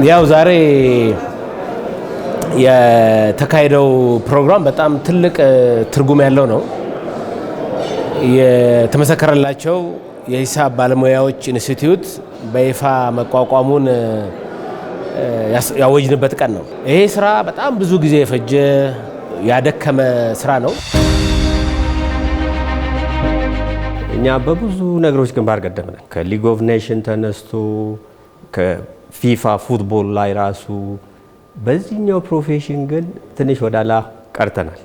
ያው ዛሬ የተካሄደው ፕሮግራም በጣም ትልቅ ትርጉም ያለው ነው። የተመሰከረላቸው የሂሳብ ባለሙያዎች ኢንስቲትዩት በይፋ መቋቋሙን ያወጅንበት ቀን ነው። ይሄ ስራ በጣም ብዙ ጊዜ የፈጀ ያደከመ ስራ ነው። እኛ በብዙ ነገሮች ግንባር ቀደም ነን። ከሊግ ኦፍ ኔሽን ተነስቶ ከፊፋ ፉትቦል ላይ ራሱ በዚህኛው ፕሮፌሽን ግን ትንሽ ወዳላ ቀርተናል።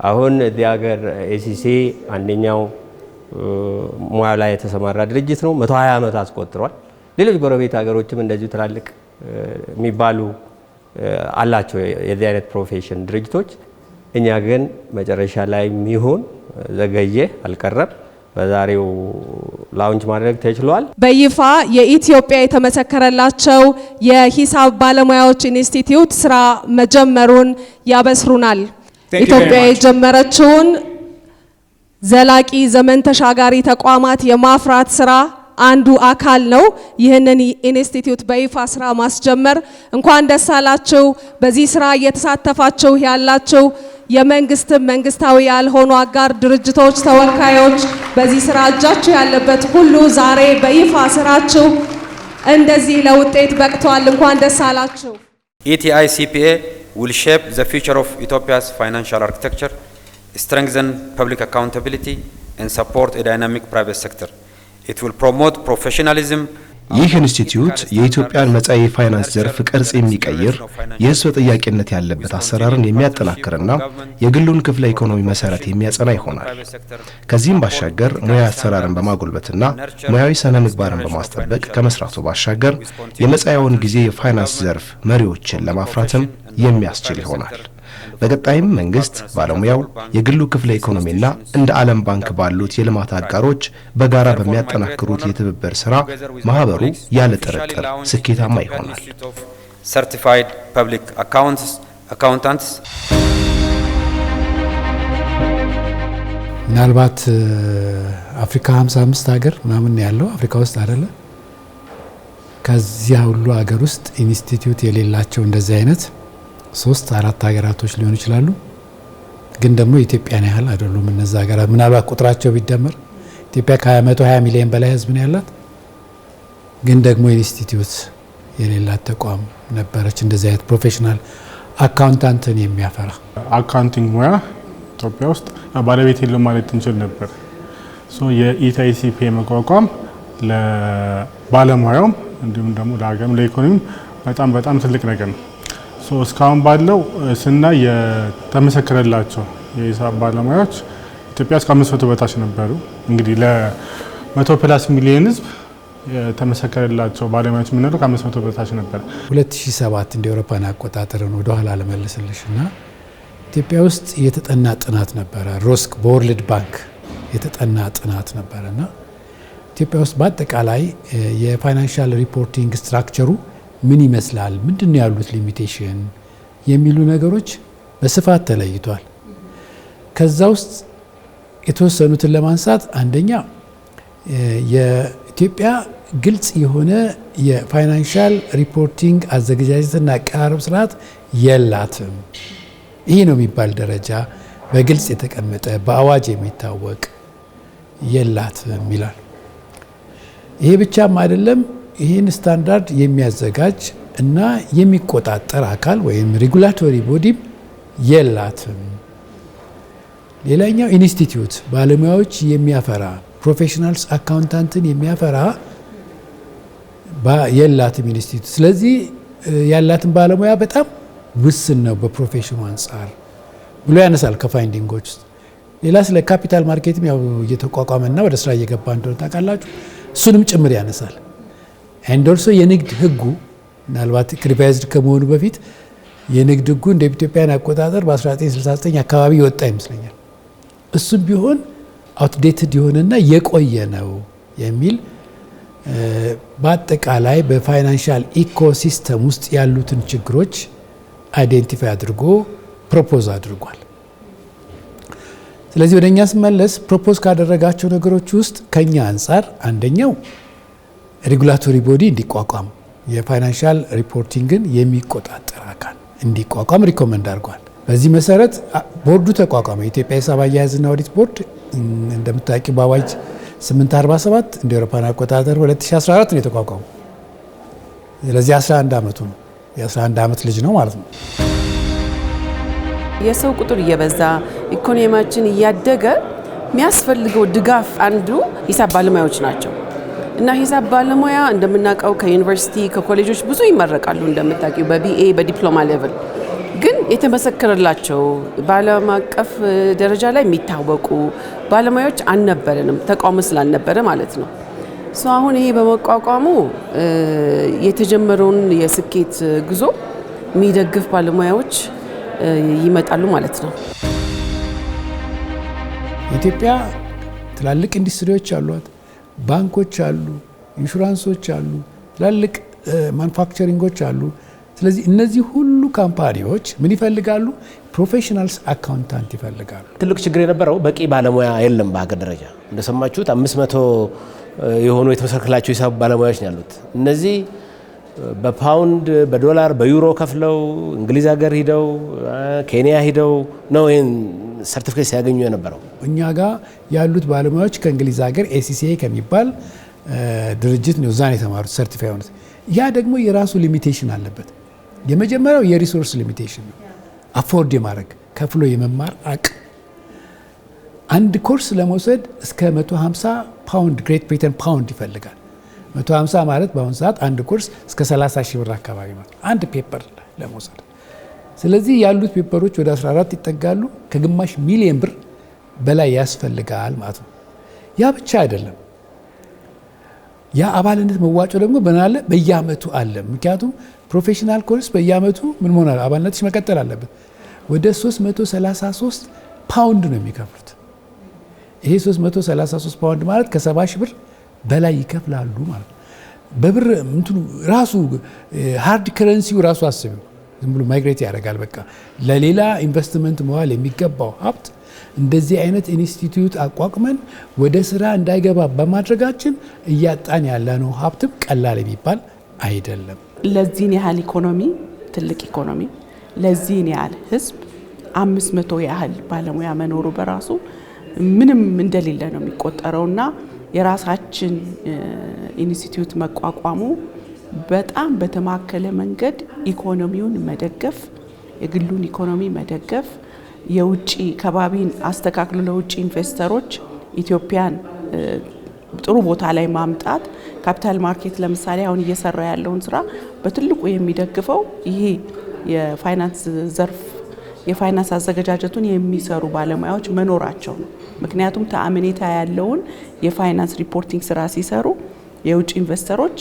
አሁን እዚህ ሀገር ኤሲሲ አንደኛው ሙያ ላይ የተሰማራ ድርጅት ነው። 120 ዓመት አስቆጥሯል። ሌሎች ጎረቤት ሀገሮችም እንደዚሁ ትላልቅ የሚባሉ አላቸው የዚህ አይነት ፕሮፌሽን ድርጅቶች። እኛ ግን መጨረሻ ላይ የሚሆን ዘገየ አልቀረም በዛሬው ላውንች ማድረግ ተችሏል። በይፋ የኢትዮጵያ የተመሰከረላቸው የሂሳብ ባለሙያዎች ኢንስቲትዩት ስራ መጀመሩን ያበስሩናል። ኢትዮጵያ የጀመረችውን ዘላቂ ዘመን ተሻጋሪ ተቋማት የማፍራት ስራ አንዱ አካል ነው። ይህንን ኢንስቲትዩት በይፋ ስራ ማስጀመር እንኳን ደስ አላችሁ። በዚህ ስራ እየተሳተፋችሁ ያላችሁ የመንግስትም መንግስታዊ ያልሆኑ አጋር ድርጅቶች ተወካዮች፣ በዚህ ስራ እጃችሁ ያለበት ሁሉ ዛሬ በይፋ ስራችሁ እንደዚህ ለውጤት በቅቷል። እንኳን ደስ አላችሁ። ETI-CPA will shape the future of Ethiopia's financial architecture, strengthen public accountability, and support a dynamic private sector. It will promote professionalism. ይህ ኢንስቲትዩት የኢትዮጵያን መጻኢ ፋይናንስ ዘርፍ ቅርጽ የሚቀይር የህዝብ ተጠያቂነት ያለበት አሰራርን የሚያጠናክርና የግሉን ክፍለ ኢኮኖሚ መሰረት የሚያጸና ይሆናል። ከዚህም ባሻገር ሙያዊ አሰራርን በማጎልበትና ሙያዊ ስነ ምግባርን በማስጠበቅ ከመስራቱ ባሻገር የመጻኢውን ጊዜ የፋይናንስ ዘርፍ መሪዎችን ለማፍራትም የሚያስችል ይሆናል። በቀጣይም መንግስት፣ ባለሙያው፣ የግሉ ክፍለ ኢኮኖሚና እንደ ዓለም ባንክ ባሉት የልማት አጋሮች በጋራ በሚያጠናክሩት የትብብር ስራ ማህበሩ ያለ ጥርጥር ስኬታማ ይሆናል። Certified public accountants ምናልባት አፍሪካ 55 ሀገር ምናምን ያለው አፍሪካ ውስጥ አይደለ? ከዚያ ሁሉ ሀገር ውስጥ ኢንስቲትዩት የሌላቸው እንደዚህ አይነት 3-4 ሀገራቶች ሊሆኑ ይችላሉ። ግን ደግሞ ኢትዮጵያን ያህል አይደሉም እነዛ ሀገራት። ምናልባት ቁጥራቸው ቢደመር ኢትዮጵያ ከ120 ሚሊዮን በላይ ህዝብ ነው ያላት። ግን ደግሞ ኢንስቲትዩት የሌላት ተቋም ነበረች፣ እንደዚህ አይነት ፕሮፌሽናል አካውንታንትን የሚያፈራ። አካውንቲንግ ሙያ ኢትዮጵያ ውስጥ ባለቤት የለም ማለት እንችል ነበር። የኢቲአይ-ሲፒኤ መቋቋም ለባለሙያውም እንዲሁም ደግሞ ለሀገርም ለኢኮኖሚም በጣም ትልቅ ነገር ነው። እስካሁን ባለው ስናይ የተመሰከረላቸው የሂሳብ ባለሙያዎች ኢትዮጵያ እስከ 500 በታች ነበሩ። እንግዲህ ለ100+ ሚሊዮን ህዝብ የተመሰከረላቸው ባለሙያዎች የምንለው ከ500 በታች ነበር። 2007 እንደ አውሮፓውያን አቆጣጠርን ወደ ኋላ ለመለስልሽና ኢትዮጵያ ውስጥ የተጠና ጥናት ነበረ። ሮስክ በወርልድ ባንክ የተጠና ጥናት ነበረና ኢትዮጵያ ውስጥ በአጠቃላይ የፋይናንሻል ሪፖርቲንግ ስትራክቸሩ ምን ይመስላል፣ ምንድነው ያሉት ሊሚቴሽን የሚሉ ነገሮች በስፋት ተለይቷል። ከዛ ውስጥ የተወሰኑትን ለማንሳት አንደኛ የኢትዮጵያ ግልጽ የሆነ የፋይናንሻል ሪፖርቲንግ አዘገጃጀትና አቀራረብ ስርዓት የላትም። ይሄ ነው የሚባል ደረጃ በግልጽ የተቀመጠ በአዋጅ የሚታወቅ የላትም ይላል። ይሄ ብቻም አይደለም። ይህን ስታንዳርድ የሚያዘጋጅ እና የሚቆጣጠር አካል ወይም ሬጉላቶሪ ቦዲም የላትም። ሌላኛው ኢንስቲትዩት ባለሙያዎች የሚያፈራ ፕሮፌሽናልስ አካውንታንትን የሚያፈራ የላትም ኢንስቲትዩት። ስለዚህ ያላትን ባለሙያ በጣም ውስን ነው በፕሮፌሽኑ አንጻር ብሎ ያነሳል ከፋይንዲንጎች ውስጥ። ሌላ ስለ ካፒታል ማርኬትም ያው እየተቋቋመና ወደ ስራ እየገባ እንደሆነ ታውቃላችሁ። እሱንም ጭምር ያነሳል። አንድ ኦልሶ የንግድ ህጉ ምናልባት ሪቫይዝድ ከመሆኑ በፊት የንግድ ህጉ እንደ ኢትዮጵያን አቆጣጠር በ1969 አካባቢ የወጣ ይመስለኛል። እሱም ቢሆን አውትዴትድ የሆነና የቆየ ነው የሚል በአጠቃላይ በፋይናንሻል ኢኮሲስተም ውስጥ ያሉትን ችግሮች አይዴንቲፋይ አድርጎ ፕሮፖዝ አድርጓል። ስለዚህ ወደኛ ስመለስ ፕሮፖዝ ካደረጋቸው ነገሮች ውስጥ ከኛ አንጻር አንደኛው ሬጉላቶሪ ቦዲ እንዲቋቋም የፋይናንሻል ሪፖርቲንግን የሚቆጣጠር አካል እንዲቋቋም ሪኮመንድ አድርጓል። በዚህ መሰረት ቦርዱ ተቋቋመ። የኢትዮጵያ ሂሳብ አያያዝና ኦዲት ቦርድ እንደምታውቂው በአዋጅ 847 እንደ አውሮፓውያን አቆጣጠር 2014 ነው የተቋቋመው። ስለዚህ 11 ዓመቱ ነው። የ11 ዓመት ልጅ ነው ማለት ነው። የሰው ቁጥር እየበዛ ኢኮኖሚያችን እያደገ የሚያስፈልገው ድጋፍ አንዱ ሂሳብ ባለሙያዎች ናቸው እና ሂሳብ ባለሙያ እንደምናውቀው ከዩኒቨርሲቲ ከኮሌጆች ብዙ ይመረቃሉ። እንደምታውቂው በቢኤ በዲፕሎማ ሌቭል ግን የተመሰከረላቸው በዓለም አቀፍ ደረጃ ላይ የሚታወቁ ባለሙያዎች አልነበረንም፣ ተቋም ስላልነበረ ማለት ነው። አሁን ይሄ በመቋቋሙ የተጀመረውን የስኬት ጉዞ የሚደግፍ ባለሙያዎች ይመጣሉ ማለት ነው። ኢትዮጵያ ትላልቅ ኢንዱስትሪዎች አሏት፣ ባንኮች አሉ፣ ኢንሹራንሶች አሉ፣ ትላልቅ ማኑፋክቸሪንጎች አሉ። ስለዚህ እነዚህ ሁሉ ካምፓኒዎች ምን ይፈልጋሉ? ፕሮፌሽናልስ አካውንታንት ይፈልጋሉ። ትልቅ ችግር የነበረው በቂ ባለሙያ የለም በሀገር ደረጃ። እንደሰማችሁት 500 የሆኑ የተመሰከረላቸው ሂሳብ ባለሙያዎች ነው ያሉት። እነዚህ በፓውንድ በዶላር በዩሮ ከፍለው እንግሊዝ ሀገር ሂደው ኬንያ ሂደው ነው ይህን ሰርቲፊኬት ሲያገኙ የነበረው። እኛ ጋር ያሉት ባለሙያዎች ከእንግሊዝ ሀገር ኤሲሲኤ ከሚባል ድርጅት ነው እዛን የተማሩት ሰርቲፋይ ሆኑት። ያ ደግሞ የራሱ ሊሚቴሽን አለበት። የመጀመሪያው የሪሶርስ ሊሚቴሽን ነው። አፎርድ የማድረግ ከፍሎ የመማር አቅም አንድ ኮርስ ለመውሰድ እስከ 150 ፓውንድ ግሬት ብሪተን ፓውንድ ይፈልጋል። 150 ማለት በአሁኑ ሰዓት አንድ ኮርስ እስከ 30 ሺህ ብር አካባቢ ማለት አንድ ፔፐር ለመውሰድ። ስለዚህ ያሉት ፔፐሮች ወደ 14 ይጠጋሉ። ከግማሽ ሚሊዮን ብር በላይ ያስፈልጋል ማለት ነው። ያ ብቻ አይደለም። ያ አባልነት መዋጮ ደግሞ በናለ በየአመቱ አለ። ምክንያቱም ፕሮፌሽናል ኮርስ በየአመቱ ምን መሆን አለ አባልነትሽ መቀጠል አለበት። ወደ 333 ፓውንድ ነው የሚከፍሉት። ይሄ 333 ፓውንድ ማለት ከ70 ሺህ ብር በላይ ይከፍላሉ ማለት ነው። በብር እንትኑ ራሱ ሃርድ ከረንሲው ራሱ አስቢው ዝም ብሎ ማይግሬት ያደርጋል። በቃ ለሌላ ኢንቨስትመንት መዋል የሚገባው ሀብት እንደዚህ አይነት ኢንስቲትዩት አቋቁመን ወደ ስራ እንዳይገባ በማድረጋችን እያጣን ያለነው ሀብትም ቀላል የሚባል አይደለም። ለዚህን ያህል ኢኮኖሚ ትልቅ ኢኮኖሚ ለዚህን ያህል ህዝብ 500 ያህል ባለሙያ መኖሩ በራሱ ምንም እንደሌለ ነው የሚቆጠረውና የራሳችን ኢንስቲትዩት መቋቋሙ በጣም በተማከለ መንገድ ኢኮኖሚውን መደገፍ፣ የግሉን ኢኮኖሚ መደገፍ፣ የውጪ ከባቢን አስተካክሎ ለውጪ ኢንቨስተሮች ኢትዮጵያን ጥሩ ቦታ ላይ ማምጣት፣ ካፒታል ማርኬት ለምሳሌ አሁን እየሰራ ያለውን ስራ በትልቁ የሚደግፈው ይሄ የፋይናንስ ዘርፍ የፋይናንስ አዘገጃጀቱን የሚሰሩ ባለሙያዎች መኖራቸው ነው። ምክንያቱም ተአምኔታ ያለውን የፋይናንስ ሪፖርቲንግ ስራ ሲሰሩ የውጭ ኢንቨስተሮች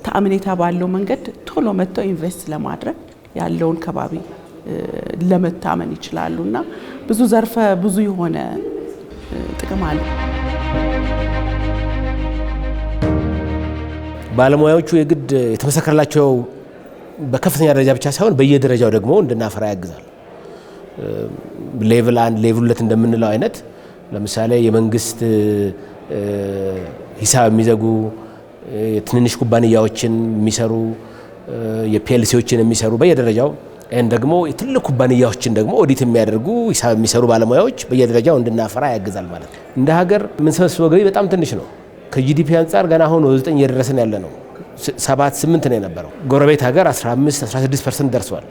ተአምኔታ ባለው መንገድ ቶሎ መጥተው ኢንቨስት ለማድረግ ያለውን ከባቢ ለመታመን ይችላሉና ብዙ ዘርፈ ብዙ የሆነ ጥቅም አለ። ባለሙያዎቹ የግድ የተመሰከረላቸው በከፍተኛ ደረጃ ብቻ ሳይሆን በየደረጃው ደግሞ እንድናፈራ ያግዛል። ሌቭል 1 ሌቭል 2 እንደምንለው አይነት ለምሳሌ የመንግስት ሂሳብ የሚዘጉ የትንንሽ ኩባንያዎችን የሚሰሩ የፒኤልሲዎችን የሚሰሩ በየደረጃው እና ደግሞ የትልቅ ኩባንያዎችን ደግሞ ኦዲት የሚያደርጉ ሂሳብ የሚሰሩ ባለሙያዎች በየደረጃው እንድናፈራ ያግዛል ማለት ነው። እንደ ሀገር የምንሰበስበው ገቢ በጣም ትንሽ ነው። ከጂዲፒ አንጻር ገና አሁን 9 እየደረሰን ያለ ነው። 7-8 ነው የነበረው። ጎረቤት ሀገር 15-16% ደርሷል።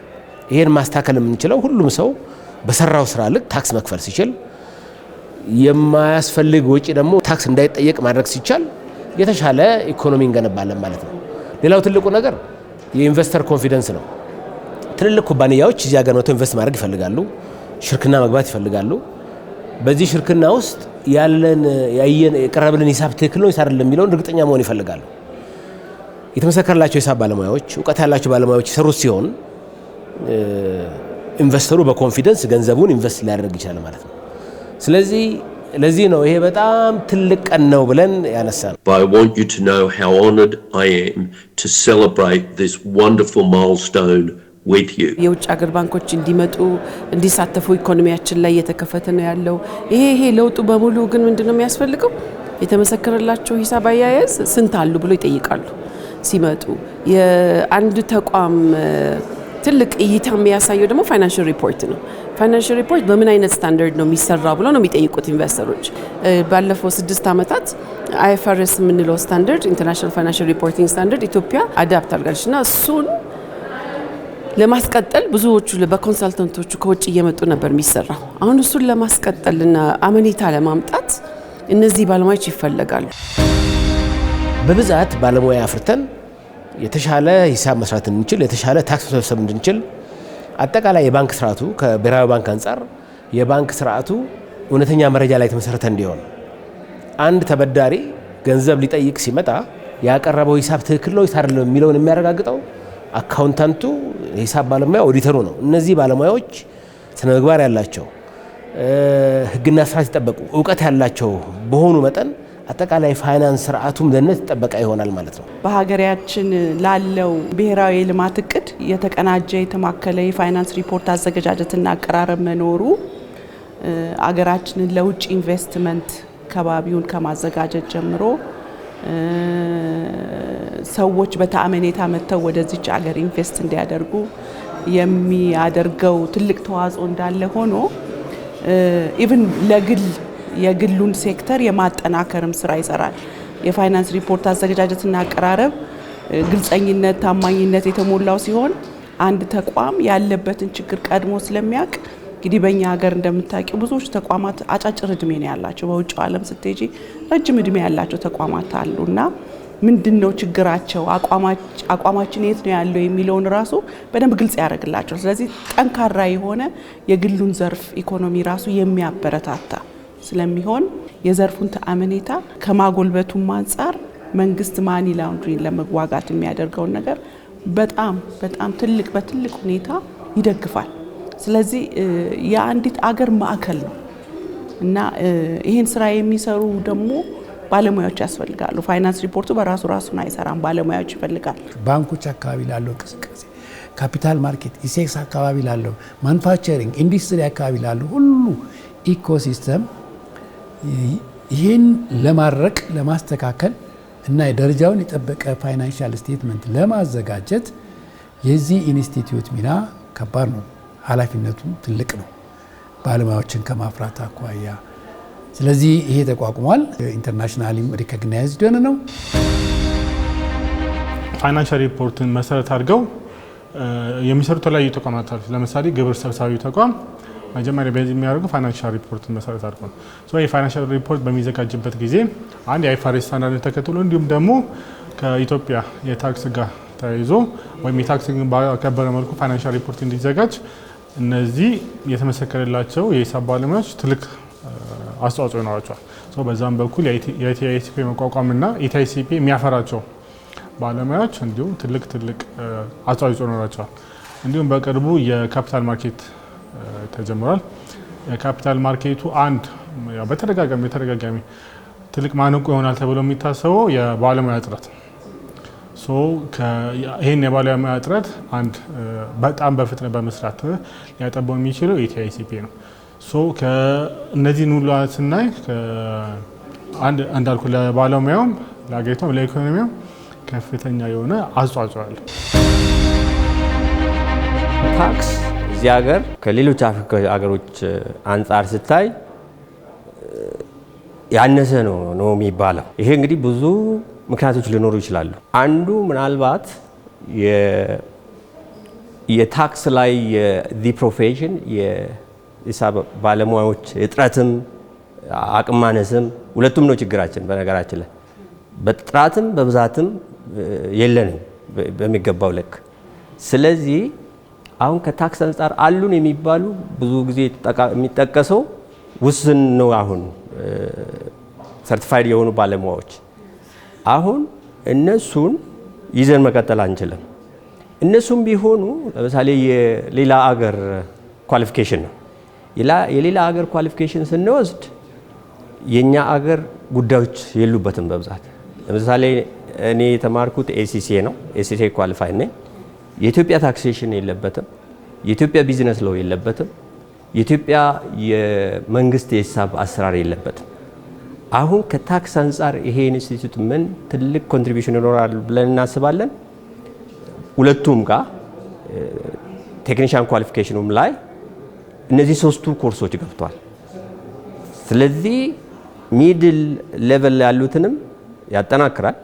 ይሄን ማስተካከል የምንችለው ሁሉም ሰው በሰራው ስራ ልክ ታክስ መክፈል ሲችል፣ የማያስፈልግ ወጪ ደግሞ ታክስ እንዳይጠየቅ ማድረግ ሲቻል የተሻለ ኢኮኖሚ እንገነባለን ማለት ነው። ሌላው ትልቁ ነገር የኢንቨስተር ኮንፊደንስ ነው። ትልልቅ ኩባንያዎች እዚህ ሀገር መጥተው ኢንቨስት ማድረግ ይፈልጋሉ፣ ሽርክና መግባት ይፈልጋሉ። በዚህ ሽርክና ውስጥ ያለን የቀረበልን ሂሳብ ትክክል ነው አይደለም የሚለውን እርግጠኛ መሆን ይፈልጋሉ። የተመሰከረላቸው ሂሳብ ባለሙያዎች፣ እውቀት ያላቸው ባለሙያዎች የሰሩት ሲሆን ኢንቨስተሩ በኮንፊደንስ ገንዘቡን ኢንቨስት ሊያደርግ ይችላል ማለት ነው። ስለዚህ ለዚህ ነው ይሄ በጣም ትልቅ ቀን ነው ብለን ያነሳነው። I want you to know how honored I am to celebrate this wonderful milestone with you. የውጭ ሀገር ባንኮች እንዲመጡ እንዲሳተፉ ኢኮኖሚያችን ላይ እየተከፈተ ነው ያለው። ይሄ ለውጡ በሙሉ ግን ምንድነው የሚያስፈልገው? የተመሰከረላቸው ሂሳብ አያያዝ ስንት አሉ ብሎ ይጠይቃሉ። ሲመጡ የአንድ ተቋም ትልቅ እይታ የሚያሳየው ደግሞ ፋይናንሻል ሪፖርት ነው። ፋይናንሻል ሪፖርት በምን አይነት ስታንዳርድ ነው የሚሰራው ብሎ ነው የሚጠይቁት ኢንቨስተሮች። ባለፈው 6 ዓመታት IFRS የምንለው ስታንዳርድ ኢንተርናሽናል ፋይናንሻል ሪፖርቲንግ ስታንዳርድ ኢትዮጵያ አዳፕት አድርጋለች እና እሱን ለማስቀጠል ብዙዎቹ በኮንሰልተንቶቹ ከውጭ እየመጡ ነበር የሚሰራው። አሁን እሱን ለማስቀጠልና አመኔታ ለማምጣት እነዚህ ባለሙያዎች ይፈልጋሉ። በብዛት ባለሙያ አፍርተን የተሻለ ሂሳብ መስራት እንድንችል፣ የተሻለ ታክስ መሰብሰብ እንድንችል አጠቃላይ የባንክ ስርዓቱ ከብሔራዊ ባንክ አንጻር የባንክ ስርዓቱ እውነተኛ መረጃ ላይ የተመሰረተ እንዲሆን አንድ ተበዳሪ ገንዘብ ሊጠይቅ ሲመጣ ያቀረበው ሂሳብ ትክክል ነው አይደለም የሚለውን የሚያረጋግጠው አካውንታንቱ፣ ሂሳብ ባለሙያ፣ ኦዲተሩ ነው። እነዚህ ባለሙያዎች ስነ ምግባር ያላቸው ሕግና ስርዓት ይጠበቁ እውቀት ያላቸው በሆኑ መጠን አጠቃላይ ፋይናንስ ስርዓቱም ደህንነት ተጠበቀ ይሆናል ማለት ነው። በሀገራችን ላለው ብሔራዊ የልማት እቅድ የተቀናጀ የተማከለ የፋይናንስ ሪፖርት አዘገጃጀትና አቀራረብ መኖሩ አገራችንን ለውጭ ኢንቨስትመንት ከባቢውን ከማዘጋጀት ጀምሮ ሰዎች በተአመኔታ መጥተው ወደዚች ሀገር ኢንቨስት እንዲያደርጉ የሚያደርገው ትልቅ ተዋጽኦ እንዳለ ሆኖ ኢቭን የግሉን ሴክተር የማጠናከርም ስራ ይሰራል። የፋይናንስ ሪፖርት አዘገጃጀትና አቀራረብ ግልጸኝነት፣ ታማኝነት የተሞላው ሲሆን አንድ ተቋም ያለበትን ችግር ቀድሞ ስለሚያውቅ እንግዲህ በእኛ ሀገር እንደምታውቂው ብዙዎች ተቋማት አጫጭር እድሜ ነው ያላቸው። በውጭው ዓለም ስትሄጂ ረጅም እድሜ ያላቸው ተቋማት አሉና ምንድነው ችግራቸው፣ አቋማችን የት ነው ያለው የሚለውን ራሱ በደንብ ግልጽ ያደርግላቸው። ስለዚህ ጠንካራ የሆነ የግሉን ዘርፍ ኢኮኖሚ ራሱ የሚያበረታታ ስለሚሆን የዘርፉን ተአመኔታ ከማጎልበቱም አንጻር መንግስት ማኒ ላውንድሪን ለመዋጋት የሚያደርገውን ነገር በጣም በትልቅ ሁኔታ ይደግፋል። ስለዚህ የአንዲት አገር ማዕከል ነው እና ይህን ስራ የሚሰሩ ደግሞ ባለሙያዎች ያስፈልጋሉ። ፋይናንስ ሪፖርቱ በራሱ ራሱን አይሰራም፣ ባለሙያዎች ይፈልጋል። ባንኮች አካባቢ ላለው እንቅስቃሴ፣ ካፒታል ማርኬት፣ ኢሴክስ አካባቢ ላለው፣ ማኑፋክቸሪንግ ኢንዱስትሪ አካባቢ ላለው ሁሉ ኢኮሲስተም ይህን ለማድረቅ ለማስተካከል እና ደረጃውን የጠበቀ ፋይናንሻል ስቴትመንት ለማዘጋጀት የዚህ ኢንስቲትዩት ሚና ከባድ ነው። ኃላፊነቱ ትልቅ ነው ባለሙያዎችን ከማፍራት አኳያ። ስለዚህ ይሄ ተቋቁሟል። ኢንተርናሽናሊም ሪኮግናይዝድ ነው። ፋይናንሻል ሪፖርትን መሰረት አድርገው የሚሰሩ የተለያዩ ተቋማት አሉ። ለምሳሌ ግብር ሰብሳቢ ተቋም መጀመሪያ በዚህ የሚያደርገው ፋይናንሻል ሪፖርትን መሰረት አድርጎ ነው። የፋይናንሻል ሪፖርት በሚዘጋጅበት ጊዜ አንድ የአይፋሬስ ስታንዳርድን ተከትሎ እንዲሁም ደግሞ ከኢትዮጵያ የታክስ ጋር ተያይዞ ወይም የታክስ ባከበረ መልኩ ፋይናንሻል ሪፖርት እንዲዘጋጅ እነዚህ የተመሰከረላቸው የሂሳብ ባለሙያዎች ትልቅ አስተዋጽኦ ይኖራቸዋል። በዛም በኩል የኢቲአይሲፒ መቋቋምና ኢቲአይሲፒ የሚያፈራቸው ባለሙያዎች እንዲሁም ትልቅ አስተዋጽኦ ይኖራቸዋል። እንዲሁም በቅርቡ የካፒታል ማርኬት ተጀምሯል። የካፒታል ማርኬቱ አንድ በተደጋጋሚ ትልቅ ማነቆ ይሆናል ተብሎ የሚታሰበው የባለሙያ እጥረት። ይህን የባለሙያ እጥረት አንድ በጣም በፍጥነት በመስራት ሊያጠባው የሚችለው ኢቲአይሲፒ ነው። ከእነዚህን ሁሉ ስናይ እንዳልኩ ለባለሙያውም ለሀገሪቷም ለኢኮኖሚያም ከፍተኛ የሆነ አስተዋጽኦ አለ። ታክስ እዚህ ሀገር ከሌሎች አፍሪካ ሀገሮች አንጻር ስታይ ያነሰ ነው የሚባለው። ይሄ እንግዲህ ብዙ ምክንያቶች ሊኖሩ ይችላሉ። አንዱ ምናልባት የታክስ ላይ የዚህ ፕሮፌሽን የሂሳብ ባለሙያዎች እጥረትም አቅም ማነስም ሁለቱም ነው ችግራችን። በነገራችን ላይ በጥራትም በብዛትም የለንም በሚገባው ልክ። ስለዚህ አሁን ከታክስ አንጻር አሉን የሚባሉ ብዙ ጊዜ የሚጠቀሰው ውስን ነው። አሁን ሰርቲፋይድ የሆኑ ባለሙያዎች አሁን እነሱን ይዘን መቀጠል አንችልም። እነሱም ቢሆኑ ለምሳሌ የሌላ አገር ኳሊፊኬሽን ነው። የሌላ አገር ኳሊፊኬሽን ስንወስድ የኛ አገር ጉዳዮች የሉበትም በብዛት። ለምሳሌ እኔ የተማርኩት ኤሲሲኤ ነው። ኤሲሲኤ ኳሊፋይ ነኝ። የኢትዮጵያ ታክሴሽን የለበትም። የኢትዮጵያ ቢዝነስ ሎው የለበትም። የኢትዮጵያ የመንግስት የሂሳብ አሰራር የለበትም። አሁን ከታክስ አንጻር ይሄ ኢንስቲትዩት ምን ትልቅ ኮንትሪቢዩሽን ይኖራል ብለን እናስባለን። ሁለቱም ጋር ቴክኒሻን ኳሊፊኬሽኑም ላይ እነዚህ ሶስቱ ኮርሶች ገብቷል። ስለዚህ ሚድል ሌቨል ያሉትንም ያጠናክራል።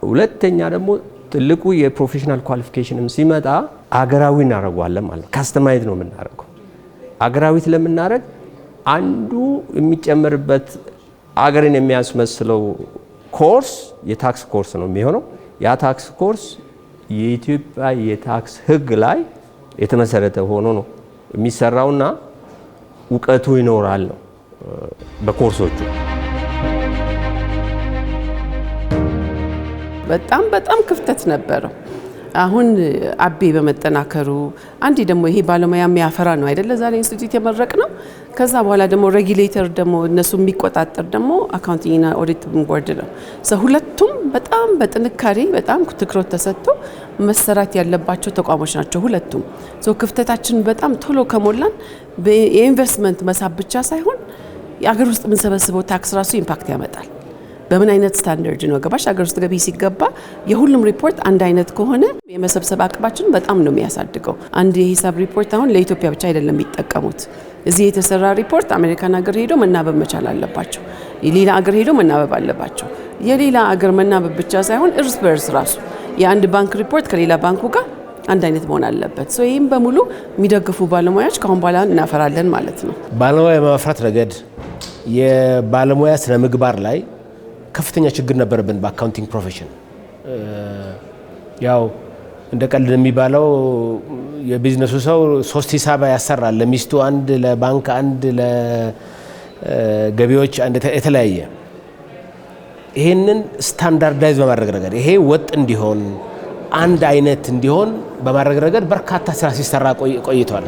ሁለተኛ ደግሞ ትልቁ የፕሮፌሽናል ኳሊፊኬሽንም ሲመጣ አገራዊ እናደርገዋለን ማለት ነው። ካስተማይዝ ነው የምናደርገው። አገራዊ ስለምናደርግ አንዱ የሚጨመርበት አገርን የሚያስመስለው ኮርስ የታክስ ኮርስ ነው የሚሆነው። ያ ታክስ ኮርስ የኢትዮጵያ የታክስ ሕግ ላይ የተመሰረተ ሆኖ ነው የሚሰራውና እውቀቱ ይኖራል ነው በኮርሶቹ። በጣም ክፍተት ነበረው። አሁን አቤ በመጠናከሩ አንዴ ደግሞ ይሄ ባለሙያ የሚያፈራ ነው አይደለ ዛሬ ኢንስቲትዩት የመረቅ ነው። ከዛ በኋላ ደግሞ ሬጉሌተር ደግሞ እነሱ የሚቆጣጠር ደግሞ አካውንቲንግ እና ኦዲት ቦርድ ነው። ሁለቱም በጣም በጥንካሬ በጣም ትኩረት ተሰጥቶ መሰራት ያለባቸው ተቋሞች ናቸው ሁለቱም። ክፍተታችን በጣም ቶሎ ከሞላን የኢንቨስትመንት መሳብ ብቻ ሳይሆን የአገር ውስጥ የምንሰበስበው ታክስ ራሱ ኢምፓክት ያመጣል። በምን አይነት ስታንዳርድ ነው ገባሽ? አገር ውስጥ ገቢ ሲገባ የሁሉም ሪፖርት አንድ አይነት ከሆነ የመሰብሰብ አቅማችን በጣም ነው የሚያሳድገው። አንድ የሂሳብ ሪፖርት አሁን ለኢትዮጵያ ብቻ አይደለም የሚጠቀሙት። እዚህ የተሰራ ሪፖርት አሜሪካን ሀገር ሄዶ መናበብ መቻል አለባቸው። ሌላ ሀገር ሄዶ መናበብ አለባቸው። የሌላ ሀገር መናበብ ብቻ ሳይሆን እርስ በርስ ራሱ የአንድ ባንክ ሪፖርት ከሌላ ባንኩ ጋር አንድ አይነት መሆን አለበት። ይህም በሙሉ የሚደግፉ ባለሙያዎች ከአሁን በኋላ እናፈራለን ማለት ነው። ባለሙያ በማፍራት ረገድ የባለሙያ ስነ ምግባር ላይ ከፍተኛ ችግር ነበረብን በአካውንቲንግ ፕሮፌሽን። ያው እንደ ቀልድ የሚባለው የቢዝነሱ ሰው 3 ሂሳብ ያሰራል፣ ለሚስቱ አንድ፣ ለባንክ አንድ፣ ለገቢዎች አንድ፣ የተለያየ። ይሄንን ስታንዳርዳይዝ በማድረግ ረገድ ይሄ ወጥ እንዲሆን አንድ አይነት እንዲሆን በማድረግ ረገድ በርካታ ስራ ሲሰራ ቆይቷል።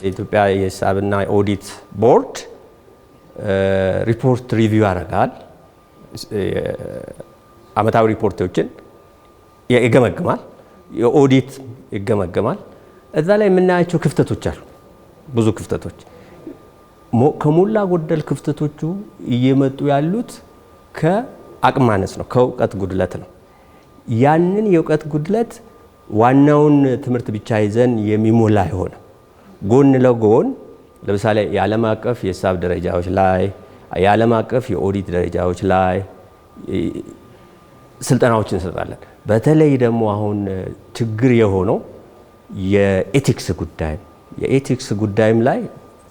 የኢትዮጵያ የሂሳብና ኦዲት ቦርድ ሪፖርት ሪቪው ያደርጋል። አመታዊ ሪፖርቶችን ይገመግማል፣ የኦዲት ይገመግማል። እዛ ላይ የምናያቸው ክፍተቶች አሉ፣ ብዙ ክፍተቶች። ከሞላ ጎደል ክፍተቶቹ እየመጡ ያሉት ከአቅም ማነስ ነው፣ ከእውቀት ጉድለት ነው። ያንን የእውቀት ጉድለት ዋናውን ትምህርት ብቻ ይዘን የሚሞላ አይሆንም። ጎን ለጎን ለምሳሌ የዓለም አቀፍ የሂሳብ ደረጃዎች ላይ፣ የዓለም አቀፍ የኦዲት ደረጃዎች ላይ ስልጠናዎችን እንሰጣለን። በተለይ ደግሞ አሁን ችግር የሆነው የኤቲክስ ጉዳይም ላይ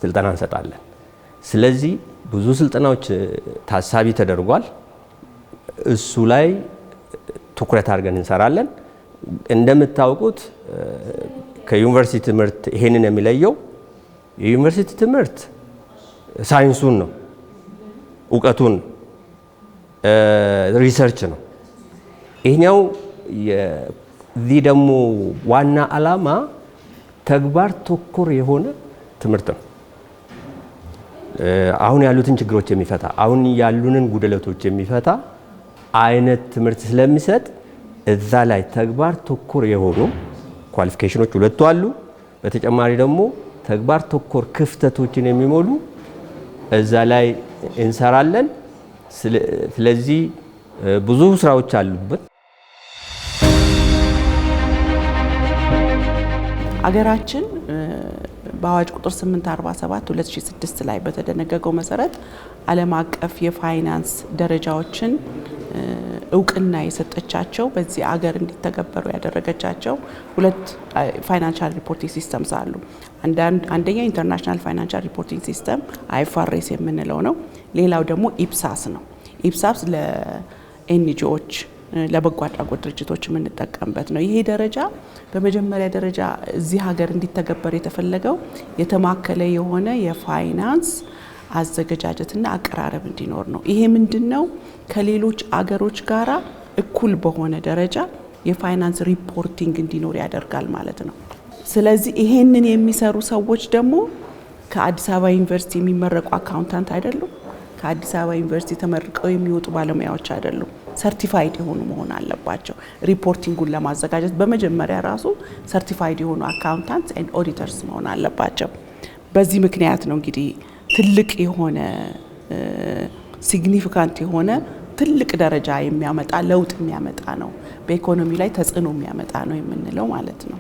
ስልጠና እንሰጣለን። ስለዚህ ብዙ ስልጠናዎች ታሳቢ ተደርጓል። እሱ ላይ ትኩረት አድርገን እንሰራለን። እንደምታውቁት ከዩኒቨርሲቲ ትምህርት ይሄንን የሚለየው የዩኒቨርሲቲ ትምህርት ሳይንሱን ነው፣ እውቀቱን ሪሰርች ነው። ይሄኛው የዚህ ደግሞ ዋና ዓላማ ተግባር ተኮር የሆነ ትምህርት ነው። አሁን ያሉትን ችግሮች የሚፈታ አሁን ያሉንን ጉድለቶች የሚፈታ አይነት ትምህርት ስለሚሰጥ እዛ ላይ ተግባር ተኮር የሆኑ ኳሊፊኬሽኖች ሁለቱ አሉ። በተጨማሪ ደግሞ ተግባር ተኮር ክፍተቶችን የሚሞሉ እዛ ላይ እንሰራለን። ስለዚህ ብዙ ስራዎች አሉበት። አገራችን በአዋጅ ቁጥር 847 2006 ላይ በተደነገገው መሰረት ዓለም አቀፍ የፋይናንስ ደረጃዎችን እውቅና የሰጠቻቸው በዚህ አገር እንዲተገበሩ ያደረገቻቸው ሁለት ፋይናንሻል ሪፖርቲንግ ሲስተምስ አሉ። አንደኛ ኢንተርናሽናል ፋይናንሻል ሪፖርቲንግ ሲስተም አይኤፍአርኤስ የምንለው ነው። ሌላው ደግሞ ኢፕሳስ ነው። ኢፕሳስ ለኤንጂኦዎች ለበጎ አድራጎት ድርጅቶች የምንጠቀምበት ነው። ይሄ ደረጃ በመጀመሪያ ደረጃ እዚህ ሀገር እንዲተገበር የተፈለገው የተማከለ የሆነ የፋይናንስ አዘገጃጀትና አቀራረብ እንዲኖር ነው። ይሄ ምንድነው? ከሌሎች አገሮች ጋራ እኩል በሆነ ደረጃ የፋይናንስ ሪፖርቲንግ እንዲኖር ያደርጋል ማለት ነው። ስለዚህ ይሄንን የሚሰሩ ሰዎች ደግሞ ከአዲስ አበባ ዩኒቨርሲቲ የሚመረቁ አካውንታንት አይደሉም። ከአዲስ አበባ ዩኒቨርሲቲ ተመርቀው የሚወጡ ባለሙያዎች አይደሉም። ሰርቲፋይድ የሆኑ መሆን አለባቸው። ሪፖርቲንጉን ለማዘጋጀት በመጀመሪያ ራሱ ሰርቲፋይድ የሆኑ አካውንታንትስ ኤንድ ኦዲተርስ መሆን አለባቸው። በዚህ ምክንያት ነው እንግዲህ ትልቅ የሆነ ሲግኒፊካንት የሆነ ትልቅ ደረጃ የሚያመጣ ለውጥ የሚያመጣ ነው፣ በኢኮኖሚ ላይ ተጽዕኖ የሚያመጣ ነው የምንለው ማለት ነው።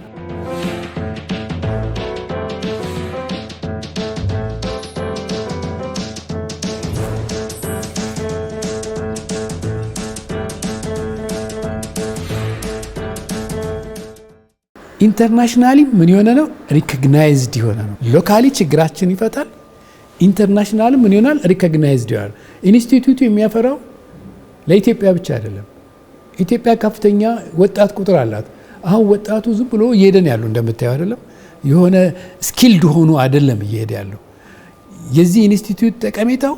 ኢንተርናሽናሊ ምን የሆነ ነው? ሪኮግናይዝድ የሆነ ነው። ሎካሊ ችግራችን ይፈታል። ኢንተርናሽናሊ ምን ይሆናል? ሪኮግናይዝድ ይሆናል። ኢንስቲትዩቱ የሚያፈራው ለኢትዮጵያ ብቻ አይደለም። ኢትዮጵያ ከፍተኛ ወጣት ቁጥር አላት። አሁን ወጣቱ ዝም ብሎ እየሄደን ያለው እንደምታየው አይደለም። የሆነ ስኪልድ ሆኖ አይደለም እየሄደ ያለው። የዚህ ኢንስቲትዩት ጠቀሜታው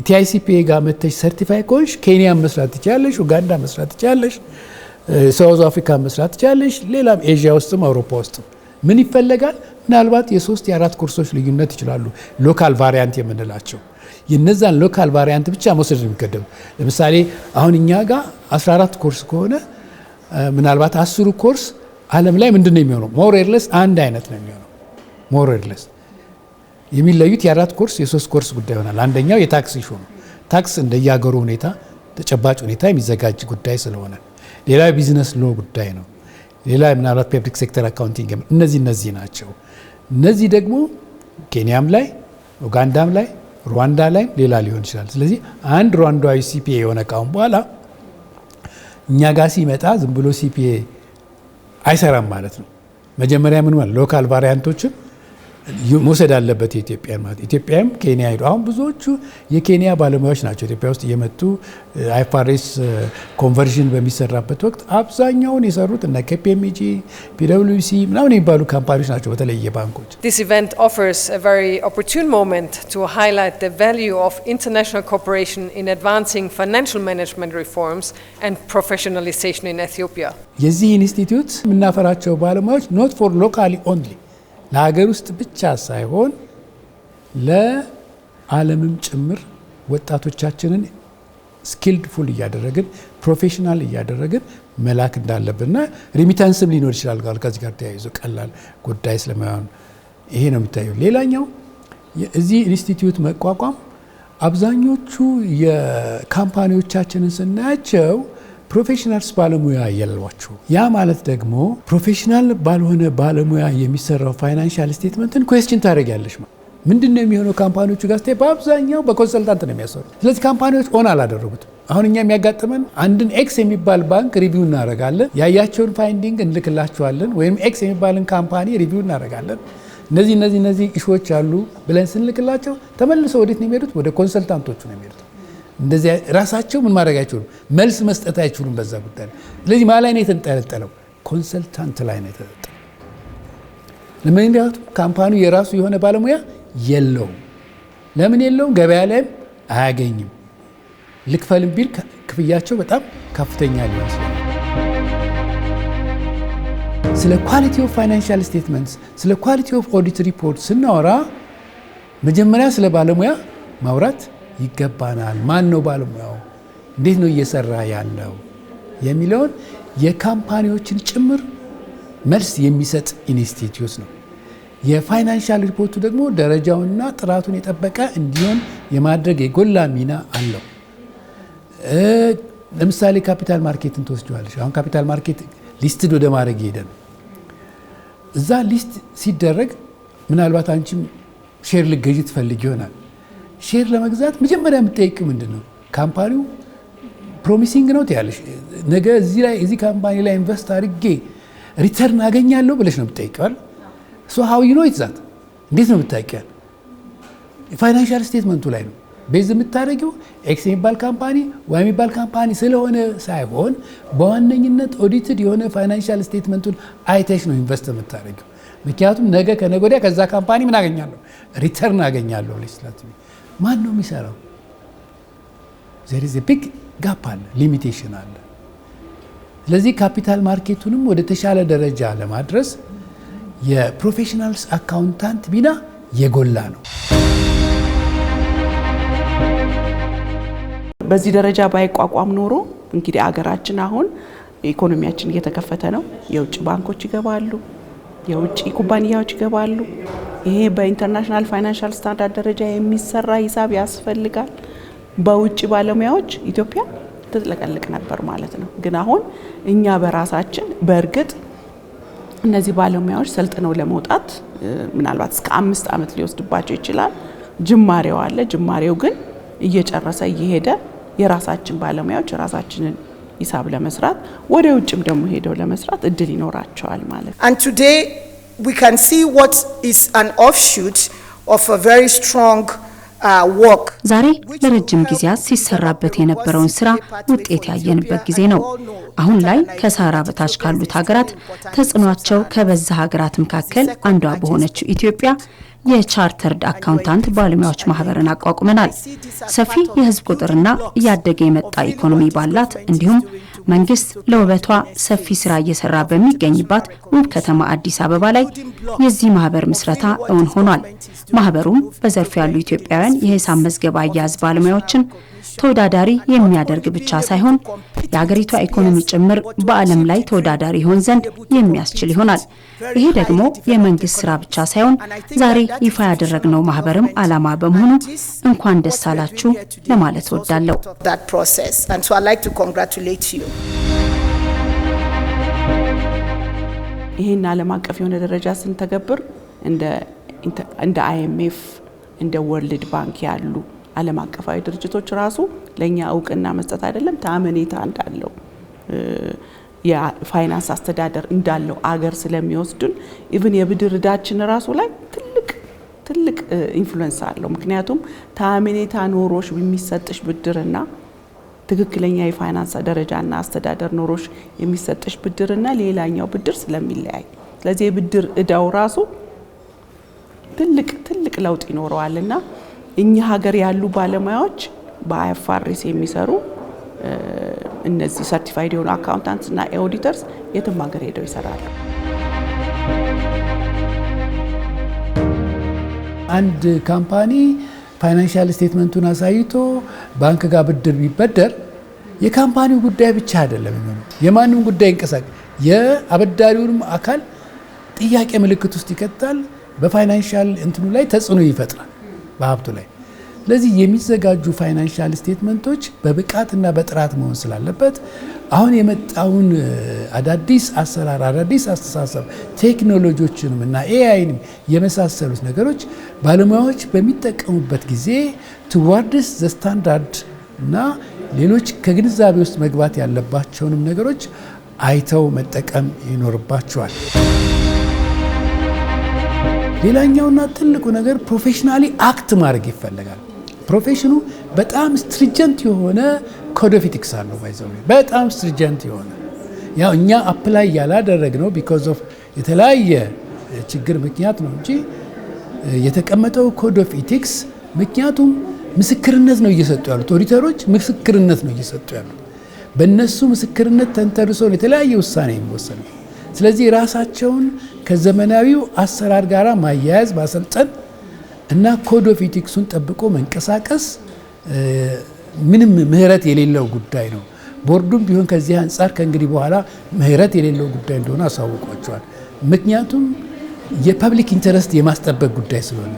ቲአይሲፒኤ ጋር መተሽ ሰርቲፋይ ኮንሽ ኬንያ መስራት ትችላለሽ፣ ኡጋንዳ መስራት ትችላለሽ፣ ሳውዝ አፍሪካ መስራት ትችላለሽ፣ ሌላም ኤዥያ ውስጥም አውሮፓ ውስጥም። ምን ይፈለጋል? ምናልባት የ3 የ4 ኮርሶች ልዩነት ይችላሉ፣ ሎካል ቫሪያንት የምንላቸው። የነዛን ሎካል ቫሪያንት ብቻ መውሰድ ነው የሚገደው። ለምሳሌ አሁን እኛ ጋር 14 ኮርስ ከሆነ ምናልባት 10 ኮርስ ዓለም ላይ ምንድን ነው የሚሆነው? ሞር ኦር ሌስ አንድ አይነት ነው የሚሆነው። ሞር ኦር ሌስ የሚለዩት የ4 ኮርስ የ3 ኮርስ ጉዳይ ይሆናል። አንደኛው የታክስ ኢሹ ነው። ታክስ እንደየሀገሩ ሁኔታ ተጨባጭ ሁኔታ የሚዘጋጅ ጉዳይ ስለሆነ፣ ሌላ የቢዝነስ ሎ ጉዳይ ነው። ሌላ ምናልባት ፐብሊክ ሴክተር አካውንቲንግ፣ እነዚህ ናቸው። እነዚህ ደግሞ ኬንያም ላይ ኡጋንዳም ላይ ሩዋንዳ ላይ ሌላ ሊሆን ይችላል። ስለዚህ አንድ ሩዋንዳዊ ሲፒኤ የሆነ ካሁን በኋላ እኛ ጋር ሲመጣ ዝም ብሎ ሲፒኤ አይሰራም ማለት ነው። መጀመሪያ ምን ማለት ሎካል ቫሪያንቶችን መውሰድ አለበት የኢትዮጵያን ማለት። ኢትዮጵያም ኬንያ ሄዱ። አሁን ብዙዎቹ የኬንያ ባለሙያዎች ናቸው ኢትዮጵያ ውስጥ እየመጡ አይኤፍአርኤስ ኮንቨርዥን በሚሰራበት ወቅት አብዛኛውን የሰሩት እና KPMG PwC ምናምን የሚባሉ ካምፓኒዎች ናቸው፣ በተለይ ባንኮች። This event offers a very opportune moment to highlight the value of international cooperation in advancing financial management reforms and professionalization in Ethiopia. የዚህ ኢንስቲትዩት የምናፈራቸው ባለሙያዎች not for locally only ለሀገር ውስጥ ብቻ ሳይሆን ለዓለምም ጭምር ወጣቶቻችንን ስኪልድፉል እያደረግን ፕሮፌሽናል እያደረግን መላክ እንዳለብንና ሪሚታንስም ሊኖር ይችላል ከዚህ ጋር ተያይዞ ቀላል ጉዳይ ስለማይሆን ይሄ ነው የሚታየው። ሌላኛው እዚህ ኢንስቲትዩት መቋቋም አብዛኞቹ የካምፓኒዎቻችንን ስናያቸው ፕሮፌሽናልስ ባለሙያ ያሏቸው። ያ ማለት ደግሞ ፕሮፌሽናል ባልሆነ ባለሙያ የሚሰራው ፋይናንሻል ስቴትመንትን ኩዌስችን ታደርጊያለሽ። ምንድነው የሚሆነው? ካምፓኒዎቹ ጋር ስቴ በአብዛኛው በኮንሰልታንት ነው የሚያሰሩ። ስለዚህ ካምፓኒዎች ኦን አላደረጉትም። አሁን እኛ የሚያጋጥመን አንድን ኤክስ የሚባል ባንክ ሪቪው እናደርጋለን፣ ያያቸውን ፋይንዲንግ እንልክላቸዋለን፣ ወይም ኤክስ የሚባልን ካምፓኒ ሪቪው እናደርጋለን። እነዚህ ኢሹዎች አሉ ብለን ስንልክላቸው ተመልሰው ወዴት ነው የሚሄዱት? ወደ ኮንሰልታንቶቹ ነው የሚሄዱት። እንደዚህ ራሳቸው ምን ማድረግ አይችሉም፣ መልስ መስጠት አይችሉም በዛ ጉዳይ። ስለዚህ ማን ላይ ነው የተንጠለጠለው? ኮንሰልታንት ላይ ነው የተንጠለጠለው። ለምክንያቱም ካምፓኒው የራሱ የሆነ ባለሙያ የለውም። ለምን የለውም? ገበያ ላይም አያገኝም። ልክፈልም ቢል ክፍያቸው በጣም ከፍተኛ ሊሆን ይችላል። ስለ ኳሊቲ ኦፍ ፋይናንሻል ስቴትመንትስ፣ ስለ ኳሊቲ ኦፍ ኦዲት ሪፖርት ስናወራ መጀመሪያ ስለ ባለሙያ ማውራት ይገባናል። ማን ነው ባለሙያው? እንዴት ነው እየሰራ ያለው የሚለውን የካምፓኒዎችን ጭምር መልስ የሚሰጥ ኢንስቲትዩት ነው። የፋይናንሻል ሪፖርቱ ደግሞ ደረጃውንና ጥራቱን የጠበቀ እንዲሆን የማድረግ የጎላ ሚና አለው። ለምሳሌ ካፒታል ማርኬትን ትወስጂዋለሽ። አሁን ካፒታል ማርኬት ሊስትድ ወደ ማድረግ ሄደ ነው። እዛ ሊስት ሲደረግ ምናልባት አንቺም ሼር ልገዢ ትፈልግ ይሆናል። ሼር ለመግዛት መጀመሪያ የምትጠይቂው ምንድን ነው? ካምፓኒው ፕሮሚሲንግ ነው ትያለሽ። ነገ እዚህ ካምፓኒ ላይ ኢንቨስት አድርጌ ሪተርን አገኛለሁ ብለሽ ነው የምትጠይቂው። ሶ ሃው ዩ ኖ ኢት ዛት እንዴት ነው የምታውቂው? ፋይናንሻል ስቴትመንቱ ላይ ነው ቤዝ የምታደርጊው። ኤክስ የሚባል ካምፓኒ ዋይ የሚባል ካምፓኒ ስለሆነ ሳይሆን በዋነኝነት ኦዲትድ የሆነ ፋይናንሻል ስቴትመንቱን አይተሽ ነው ኢንቨስት የምታደርጊው። ምክንያቱም ነገ ከነገ ወዲያ ከዛ ካምፓኒ ምን አገኛለሁ? ሪተርን አገኛለሁ ብለሽ ስላትሚ ማን ነው የሚሰራው? there is a big gap አለ፣ ሊሚቴሽን አለ። ስለዚህ ካፒታል ማርኬቱንም ወደ ተሻለ ደረጃ ለማድረስ የፕሮፌሽናልስ አካውንታንት ሚና የጎላ ነው። በዚህ ደረጃ ባይቋቋም ኖሮ እንግዲህ አገራችን አሁን ኢኮኖሚያችን እየተከፈተ ነው። የውጭ ባንኮች ይገባሉ፣ የውጭ ኩባንያዎች ይገባሉ። ይሄ በኢንተርናሽናል ፋይናንሻል ስታንዳርድ ደረጃ የሚሰራ ሂሳብ ያስፈልጋል። በውጭ ባለሙያዎች ኢትዮጵያ ትጥለቀልቅ ነበር ማለት ነው። ግን አሁን እኛ በራሳችን በእርግጥ እነዚህ ባለሙያዎች ሰልጥነው ለመውጣት ምናልባት እስከ 5 ዓመት ሊወስድባቸው ይችላል። ጅማሬው አለ። ጅማሬው ግን እየጨረሰ እየሄደ የራሳችን ባለሙያዎች ራሳችንን ሂሳብ ለመስራት ወደ ውጭም ደግሞ ሄደው ለመስራት እድል ይኖራቸዋል ማለት ነው። And today we can see what is an offshoot of a very strong work. ዛሬ ለረጅም ጊዜያት ሲሰራበት የነበረውን ስራ ውጤት ያየንበት ጊዜ ነው። አሁን ላይ ከሳህራ በታች ካሉት ሀገራት ተጽዕኖአቸው ከበዛ ሀገራት መካከል አንዷ በሆነችው ኢትዮጵያ የቻርተርድ አካውንታንት ባለሙያዎች ማህበርን አቋቁመናል። ሰፊ የህዝብ ቁጥርና እያደገ የመጣ ኢኮኖሚ ባላት እንዲሁም መንግስት ለውበቷ ሰፊ ስራ እየሰራ በሚገኝባት ውብ ከተማ አዲስ አበባ ላይ የዚህ ማህበር ምስረታ እውን ሆኗል። ማህበሩም በዘርፉ ያሉ ኢትዮጵያውያን የሂሳብ መዝገብ አያያዝ ባለሙያዎችን ተወዳዳሪ የሚያደርግ ብቻ ሳይሆን የሀገሪቷ ኢኮኖሚ ጭምር በዓለም ላይ ተወዳዳሪ ይሆን ዘንድ የሚያስችል ይሆናል። ይሄ ደግሞ የመንግስት ስራ ብቻ ሳይሆን ዛሬ ይፋ ያደረግነው ማህበርም ዓላማ በመሆኑ እንኳን ደስ አላችሁ ለማለት እወዳለሁ። ይሄን ዓለም አቀፍ የሆነ ደረጃ ስንተገብር እንደ IMF እንደ ወርልድ ባንክ ያሉ ዓለም አቀፋዊ ድርጅቶች ራሱ ለኛ እውቅና መስጠት አይደለም ታመኔታ እንዳለው የፋይናንስ አስተዳደር እንዳለው አገር ስለሚወስዱን ኢቭን የብድር ዕዳችን ራሱ ላይ ትልቅ ኢንፍሉዌንስ አለው። ምክንያቱም ታመኔታ ኖሮሽ የሚሰጥሽ ብድርና ትክክለኛ የፋይናንስ ደረጃና አስተዳደር ኖሮሽ የሚሰጥሽ ብድርና ሌላኛው ብድር ስለሚለያይ ስለዚህ የብድር ዕዳው ራሱ ትልቅ ለውጥ ይኖረዋልና እኛ ሀገር ያሉ ባለሙያዎች በአይኤፍአርኤስ የሚሰሩ እነዚህ ሰርቲፋይድ የሆኑ አካውንታንትስ እና ኦዲተርስ የትም ሀገር ሄደው ይሰራሉ። አንድ ካምፓኒ ፋይናንሻል ስቴትመንቱን አሳይቶ ባንክ ጋር ብድር ቢበደር የካምፓኒው ጉዳይ ብቻ አይደለም የሚሆነው፣ የማንም ጉዳይ እንቀሳቀስ የአበዳሪውንም አካል ጥያቄ ምልክት ውስጥ ይከታል። በፋይናንሻል እንትኑ ላይ ተጽዕኖ ይፈጥራል በሀብቱ ላይ። ስለዚህ የሚዘጋጁ ፋይናንሻል ስቴትመንቶች በብቃትና በጥራት መሆን ስላለበት አሁን የመጣውን አዳዲስ አሰራር አዳዲስ አስተሳሰብ ቴክኖሎጂዎችንም እና ኤአይንም የመሳሰሉት ነገሮች ባለሙያዎች በሚጠቀሙበት ጊዜ ቱዋርድስ ዘ ስታንዳርድ እና ሌሎች ከግንዛቤ ውስጥ መግባት ያለባቸውንም ነገሮች አይተው መጠቀም ይኖርባቸዋል። ሌላኛውና ትልቁ ነገር ፕሮፌሽናሊ አክት ማድረግ ይፈልጋል። ፕሮፌሽኑ በጣም ስትሪጀንት የሆነ ኮድ ኦፍ ኢቲክስ አለው። ባይዘው በጣም ስትሪጀንት የሆነ ያው እኛ አፕላይ ያላደረግነው ቢኮዝ ኦፍ የተለያየ ችግር ምክንያት ነው እንጂ የተቀመጠው ኮድ ኦፍ ኢቲክስ ምክንያቱም ምስክርነት ነው እየሰጡ ያሉት ኦዲተሮች ምስክርነት ነው እየሰጡ ያሉት። በእነሱ ምስክርነት ተንተርሶ የተለያየ ውሳኔ የሚወሰነው። ስለዚህ ራሳቸውን ከዘመናዊው አሰራር ጋር ማያያዝ ማሰልጠን እና ኮድ ኦፍ ኢቲክሱን ጠብቆ መንቀሳቀስ ምንም ምህረት የሌለው ጉዳይ ነው። ቦርዱም ቢሆን ከዚህ አንጻር ከእንግዲህ በኋላ ምህረት የሌለው ጉዳይ እንደሆነ አሳውቋቸዋል። ምክንያቱም የፐብሊክ ኢንተረስት የማስጠበቅ ጉዳይ ስለሆነ።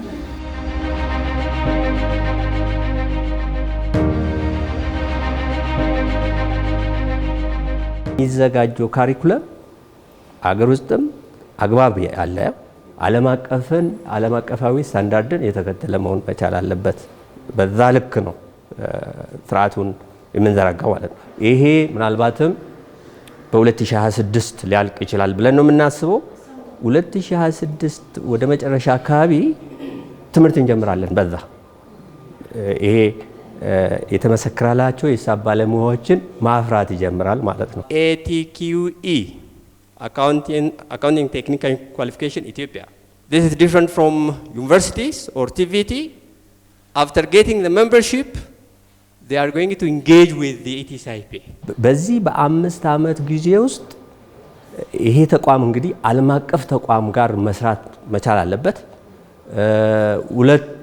የሚዘጋጀው ካሪኩለም አገር ውስጥም አግባብ ያለ ዓለም አቀፋዊ ስታንዳርድን የተከተለ መሆን መቻል አለበት። በዛ ልክ ነው ስርዓቱን የምንዘረጋው ማለት ነው። ይሄ ምናልባትም በ2026 ሊያልቅ ይችላል ብለን ነው የምናስበው። 2026 ወደ መጨረሻ አካባቢ ትምህርት እንጀምራለን። በዛ ይሄ የተመሰከረላቸው የሂሳብ ባለሙያዎችን ማፍራት ይጀምራል ማለት ነው። ATQE Accounting Technical Qualification Ethiopia. This is different from universities or TVT. After getting the membership, they are going to engage with the ETSIP. በዚህ በ5 ዓመት ጊዜ ውስጥ ይሄ ተቋም እንግዲህ ዓለም አቀፍ ተቋም ጋር መስራት መቻል አለበት። ሁለት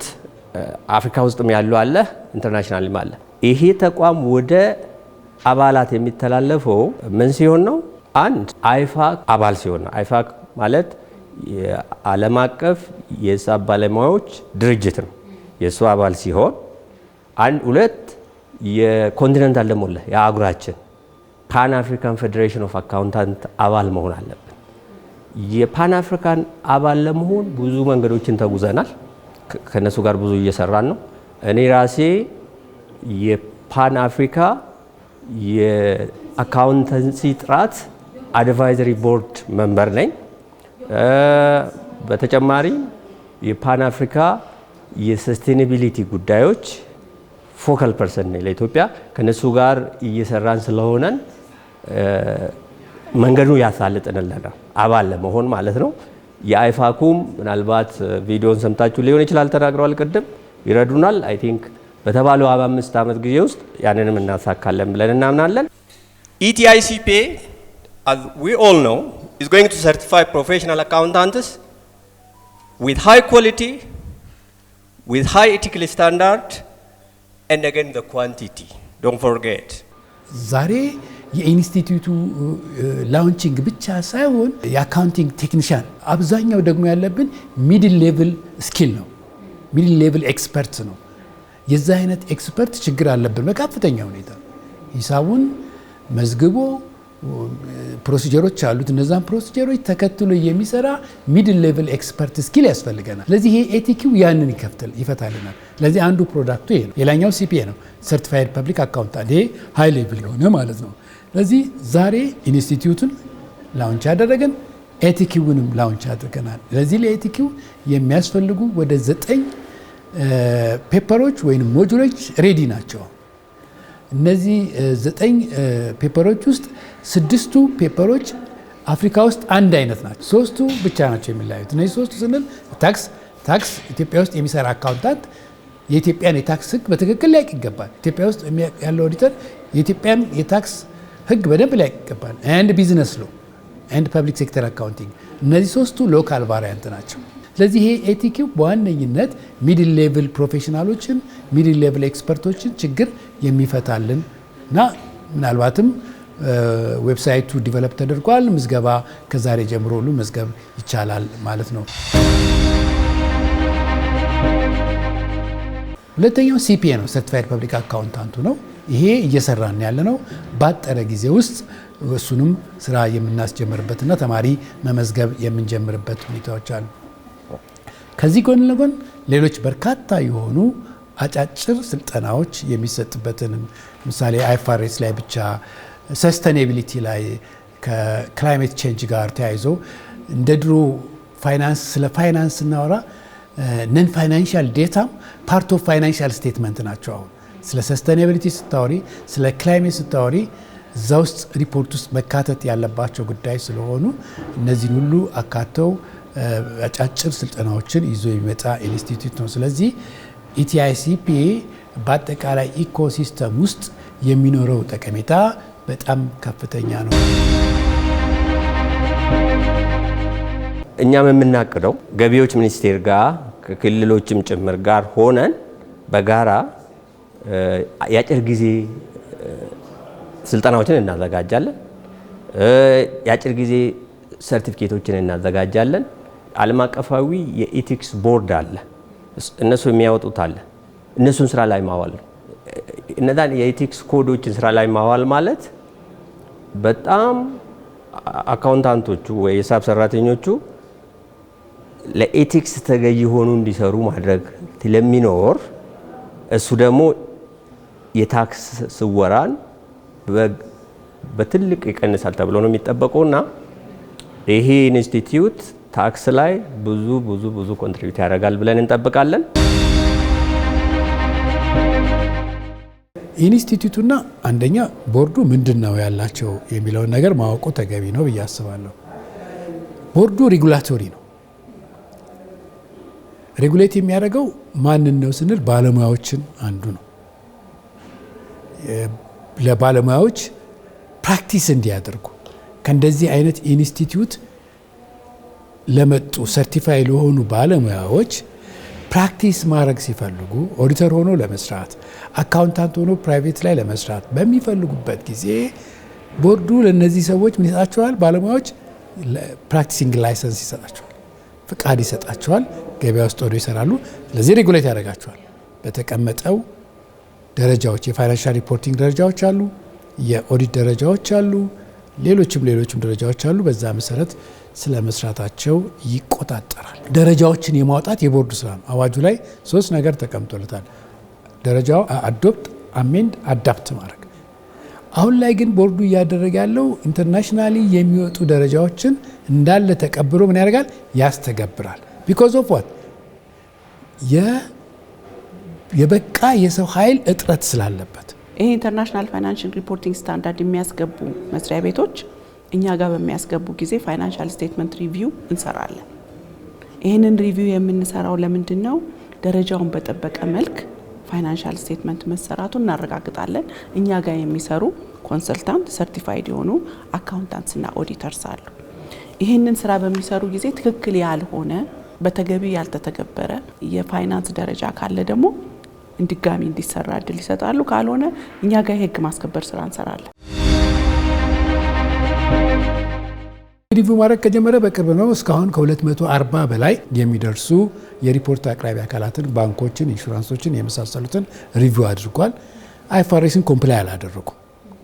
አፍሪካ ውስጥም ያለው አለ፣ ኢንተርናሽናልም አለ። ይሄ ተቋም ወደ አባላት የሚተላለፈው ምን ሲሆን ነው? አንድ አይፋክ አባል ሲሆን ነው። አይፋክ ማለት የዓለም አቀፍ የሂሳብ ባለሙያዎች ድርጅት ነው። የእሱ አባል ሲሆን ሁለት የኮንቲኔንታል ደግሞ የአህጉራችን ፓን አፍሪካን ፌዴሬሽን ኦፍ አካውንታንት አባል መሆን አለብን። የፓን አፍሪካን አባል ለመሆን ብዙ መንገዶችን ተጉዘናል። ከነሱ ጋር ብዙ እየሰራን ነው። እኔ ራሴ የፓን አፍሪካ የአካውንተንሲ ጥራት አድቫይዘሪ ቦርድ መንበር ነኝ። በተጨማሪ የፓን አፍሪካ የሰስቴናቢሊቲ ጉዳዮች ፎካል ፐርሰን ነኝ ለኢትዮጵያ። ከነሱ ጋር እየሰራን ስለሆነን መንገዱ ያሳልጥንልናል አባል ለመሆን ማለት ነው። የአይፋኩም ምናልባት ቪዲዮን ሰምታችሁ ሊሆን ይችላል ተናግረዋል ቅድም ይረዱናል። አይ ቲንክ በተባለው 5 ዓመት ጊዜ ውስጥ ያንንም እናሳካለን ብለን እናምናለን። ETICPA, as we all know, is going to certify professional accountants with high quality, with high ethical standard, and again the quantity. Don't forget. ዛሬ የኢንስቲትዩቱ ላውንቺንግ ብቻ ሳይሆን የአካውንቲንግ ቴክኒሻን አብዛኛው ደግሞ ያለብን ሚድል ሌቭል ስኪል ነው። ሚድል ሌቭል ኤክስፐርት ነው። የዛ አይነት ኤክስፐርት ችግር አለብን በከፍተኛ ሁኔታ። ሂሳቡን መዝግቦ ፕሮሲጀሮች አሉት። እነዛን ፕሮሲጀሮች ተከትሎ የሚሰራ ሚድል ሌቭል ኤክስፐርት ስኪል ያስፈልገናል። ስለዚህ ይሄ ኤቲኪው ያንን ይፈታልናል። ስለዚህ አንዱ ፕሮዳክቱ ይሄ ነው። ሌላኛው ሲፒኤ ነው፣ ሰርቲፋይድ ፐብሊክ አካውንታንት። ይሄ ሃይ ሌቭል የሆነ ማለት ነው። ስለዚህ ዛሬ ኢንስቲትዩቱን ላውንች ያደረገን ኤቲኪውንም ላውንች አድርገናል። ስለዚህ ለኤቲኪው የሚያስፈልጉ ወደ 9 ፔፐሮች ወይም ሞጁሎች ሬዲ ናቸው። እነዚህ 9 ፔፐሮች ውስጥ 6ቱ ፔፐሮች አፍሪካ ውስጥ አንድ አይነት ናቸው። 3ቱ ብቻ ናቸው የሚለያዩት። እነዚህ 3ቱ ስንል ታክስ ኢትዮጵያ ውስጥ የሚሰራ አካውንታንት የኢትዮጵያን የታክስ ሕግ በትክክል ሊያውቅ ይገባል። ኢትዮጵያ ውስጥ ያለው ኦዲተር የኢትዮጵያን የታክስ ሕግ በደንብ ሊያውቅ ይገባል። ኤንድ ቢዝነስ ሎ ኤንድ ፐብሊክ ሴክተር አካውንቲንግ፣ እነዚህ 3ቱ ሎካል ቫሪያንት ናቸው። ስለዚህ ይሄ ኤቲኪው በዋነኝነት ሚድል ሌቭል ፕሮፌሽናሎችን ሚድል ሌቭል ኤክስፐርቶችን ችግር የሚፈታልን እና ምናልባትም ዌብሳይቱ ዲቨሎፕ ተደርጓል። ምዝገባ ከዛሬ ጀምሮ ሁሉ መዝገብ ይቻላል ማለት ነው። ሁለተኛው ሲፒኤ ነው፣ ሰርቲፋይድ ፐብሊክ አካውንታንቱ ነው። ይሄ እየሰራን ያለ ነው። ባጠረ ጊዜ ውስጥ እሱንም ስራ የምናስጀምርበትና ተማሪ መመዝገብ የምንጀምርበት ሁኔታዎች አሉ። ከዚህ ጎን ለጎን ሌሎች በርካታ የሆኑ አጫጭር ስልጠናዎች የሚሰጥበትን ምሳሌ አይፋሬስ ላይ ብቻ ሰስቴናቢሊቲ ላይ ከክላይሜት ቼንጅ ጋር ተያይዞ እንደ ድሮ ፋይናንስ ስለ ፋይናንስ እናወራ ነን ፋይናንሻል ዴታም ፓርት ኦፍ ፋይናንሻል ስቴትመንት ናቸው። አሁን ስለ ሰስቴናቢሊቲ ስታወሪ፣ ስለ ክላይሜት ስታወሪ እዛ ውስጥ ሪፖርት ውስጥ መካተት ያለባቸው ጉዳይ ስለሆኑ እነዚህን ሁሉ አካተው አጫጭር ስልጠናዎችን ይዞ የሚመጣ ኢንስቲትዩት ነው። ስለዚህ ኢቲአይሲፒኤ በአጠቃላይ ኢኮሲስተም ውስጥ የሚኖረው ጠቀሜታ በጣም ከፍተኛ ነው። እኛም የምናቅደው ገቢዎች ሚኒስቴር ጋር ከክልሎችም ጭምር ጋር ሆነን በጋራ የአጭር ጊዜ ስልጠናዎችን እናዘጋጃለን። የአጭር ጊዜ ሰርቲፊኬቶችን እናዘጋጃለን። ዓለም አቀፋዊ የኢቲክስ ቦርድ አለ፣ እነሱ የሚያወጡት አለ። እነሱን ስራ ላይ ማዋል ነው። እነዛን የኢቲክስ ኮዶችን ስራ ላይ ማዋል ማለት በጣም አካውንታንቶቹ ወይ የሂሳብ ሰራተኞቹ ለኤቲክስ ተገዢ ሆኑ እንዲሰሩ ማድረግ ስለሚኖር እሱ ደግሞ የታክስ ስወራን በትልቅ ይቀንሳል ተብሎ ነው የሚጠበቀውና ይሄ ኢንስቲትዩት ታክስ ላይ ብዙ ኮንትሪቢዩት ያደርጋል ብለን እንጠብቃለን። ኢንስቲትዩቱና አንደኛ ቦርዱ ምንድነው ያላቸው የሚለውን ነገር ማወቁ ተገቢ ነው ብዬ አስባለሁ። ቦርዱ ሬጉላቶሪ ነው። ሬጉሌት የሚያደርገው ማንን ነው ስንል ባለሙያዎችን አንዱ ነው። ለባለሙያዎች ፕራክቲስ እንዲያደርጉ ከእንደዚህ አይነት ኢንስቲትዩት ለመጡ ሰርቲፋይ ለሆኑ ባለሙያዎች ፕራክቲስ ማድረግ ሲፈልጉ ኦዲተር ሆኖ ለመስራት አካውንታንት ሆኖ ፕራይቬት ላይ ለመስራት በሚፈልጉበት ጊዜ ቦርዱ ለነዚህ ሰዎች ምን ይሰጣቸዋል? ባለሙያዎች ፕራክቲሲንግ ላይሰንስ ይሰጣቸዋል፣ ፍቃድ ይሰጣቸዋል። ገበያ ውስጥ ወደ ይሰራሉ። ስለዚህ ሬጉሌት ያደርጋቸዋል። በተቀመጠው ደረጃዎች የፋይናንሻል ሪፖርቲንግ ደረጃዎች አሉ፣ የኦዲት ደረጃዎች አሉ፣ ሌሎችም ደረጃዎች አሉ። በዛ መሰረት ስለ መስራታቸው ይቆጣጠራል። ደረጃዎችን የማውጣት የቦርዱ ስራ ነው። አዋጁ ላይ 3 ነገር ተቀምጦለታል። ደረጃው አዶፕት፣ አሜንድ፣ አዳፕት ማድረግ። አሁን ላይ ግን ቦርዱ እያደረገ ያለው ኢንተርናሽናሊ የሚወጡ ደረጃዎችን እንዳለ ተቀብሎ ምን ያደርጋል? ያስተገብራል። ቢኮዝ ኦፍ ዋት የበቃ የሰው ኃይል እጥረት ስላለበት። ይሄ ኢንተርናሽናል ፋይናንሻል ሪፖርቲንግ ስታንዳርድ የሚያስገቡ መስሪያ ቤቶች እኛ ጋር በሚያስገቡ ጊዜ ፋይናንሻል ስቴትመንት ሪቪው እንሰራለን። ይህንን ሪቪው የምንሰራው ለምንድን ነው? ደረጃውን በጠበቀ መልክ ፋይናንሻል ስቴትመንት መሰራቱን እናረጋግጣለን። እኛ ጋር የሚሰሩ ኮንሰልታንት ሰርቲፋይድ የሆኑ አካውንታንትስ እና ኦዲተርስ አሉ። ይህንን ስራ በሚሰሩ ጊዜ ትክክል ያልሆነ በተገቢ ያልተተገበረ የፋይናንስ ደረጃ ካለ ደግሞ እንድጋሚ እንዲሰራ እድል ይሰጣሉ። ካልሆነ እኛ ጋር የህግ ማስከበር ስራ እንሰራለን። ሪቪው ማድረግ ከጀመረ በቅርብ ነው። እስካሁን ከ240 በላይ የሚደርሱ የሪፖርት አቅራቢ አካላትን፣ ባንኮችን፣ ኢንሹራንሶችን የመሳሰሉትን ሪቪው አድርጓል። አይፋሬስን ኮምፕላይ አላደረጉም።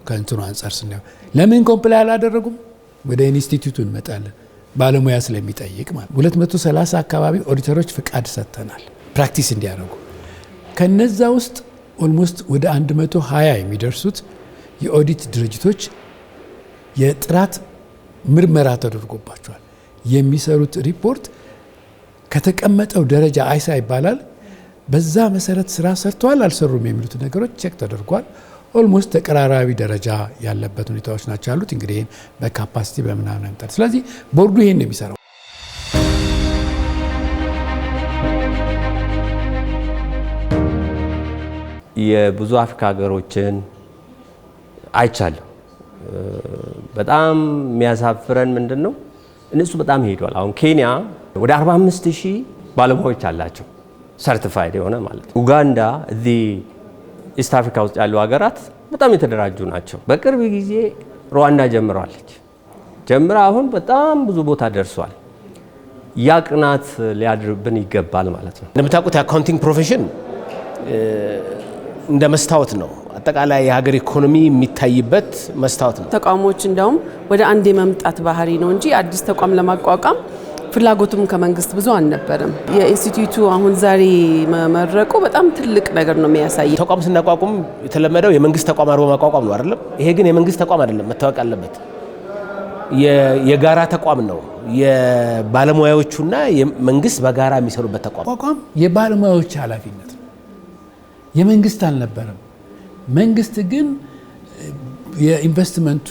ከእንትኑ አንጻር ስናየው ለምን ኮምፕላይ አላደረጉም? ወደ ኢንስቲትዩቱ እንመጣለን። ባለሙያ ስለሚጠይቅ ማለት 230 አካባቢ ኦዲተሮች ፍቃድ ሰጥተናል ፕራክቲስ እንዲያደርጉ። ከነዛ ውስጥ ኦልሞስት ወደ 120 የሚደርሱት የኦዲት ድርጅቶች የጥራት ምርመራ ተደርጎባቸዋል። የሚሰሩት ሪፖርት ከተቀመጠው ደረጃ አይሳ ይባላል። በዛ መሰረት ስራ ሰርተዋል አልሰሩም የሚሉት ነገሮች ቼክ ተደርጓል። ኦልሞስት ተቀራራቢ ደረጃ ያለበት ሁኔታዎች ናቸው ያሉት። እንግዲህ በካፓሲቲ በምናምን አንጠር። ስለዚህ ቦርዱ ይሄን ነው የሚሰራው። የብዙ አፍሪካ ሀገሮችን አይቻለሁ። በጣም የሚያሳፍረን ምንድን ነው? እነሱ በጣም ሄዷል። አሁን ኬንያ ወደ 45,000 ባለሙያዎች አላቸው ሰርቲፋይድ የሆነ ማለት ነው። ኡጋንዳ፣ እዚህ ኢስት አፍሪካ ውስጥ ያሉ ሀገራት በጣም የተደራጁ ናቸው። በቅርብ ጊዜ ሩዋንዳ ጀምራለች። አሁን በጣም ብዙ ቦታ ደርሷል። ያ ቅናት ሊያድርብን ይገባል ማለት ነው። እንደምታውቁት የአካውንቲንግ ፕሮፌሽን እንደ መስታወት ነው። አጠቃላይ የሀገር ኢኮኖሚ የሚታይበት መስታወት ነው። ተቋሞች እንደውም ወደ አንድ የመምጣት ባህሪ ነው እንጂ አዲስ ተቋም ለማቋቋም ፍላጎቱም ከመንግስት ብዙ አልነበረም። የኢንስቲትዩቱ አሁን ዛሬ መመረቁ በጣም ትልቅ ነገር ነው የሚያሳየው። ተቋም ስናቋቁም የተለመደው የመንግስት ተቋም አድርጎ ማቋቋም ነው አይደለም? ይሄ ግን የመንግስት ተቋም አይደለም፣ መታወቅ አለበት። የጋራ ተቋም ነው። የባለሙያዎቹና መንግስት በጋራ የሚሰሩበት ተቋም። የባለሙያዎች ኃላፊነት ነው፣ የመንግስት አልነበረም። መንግስት ግን የኢንቨስትመንቱ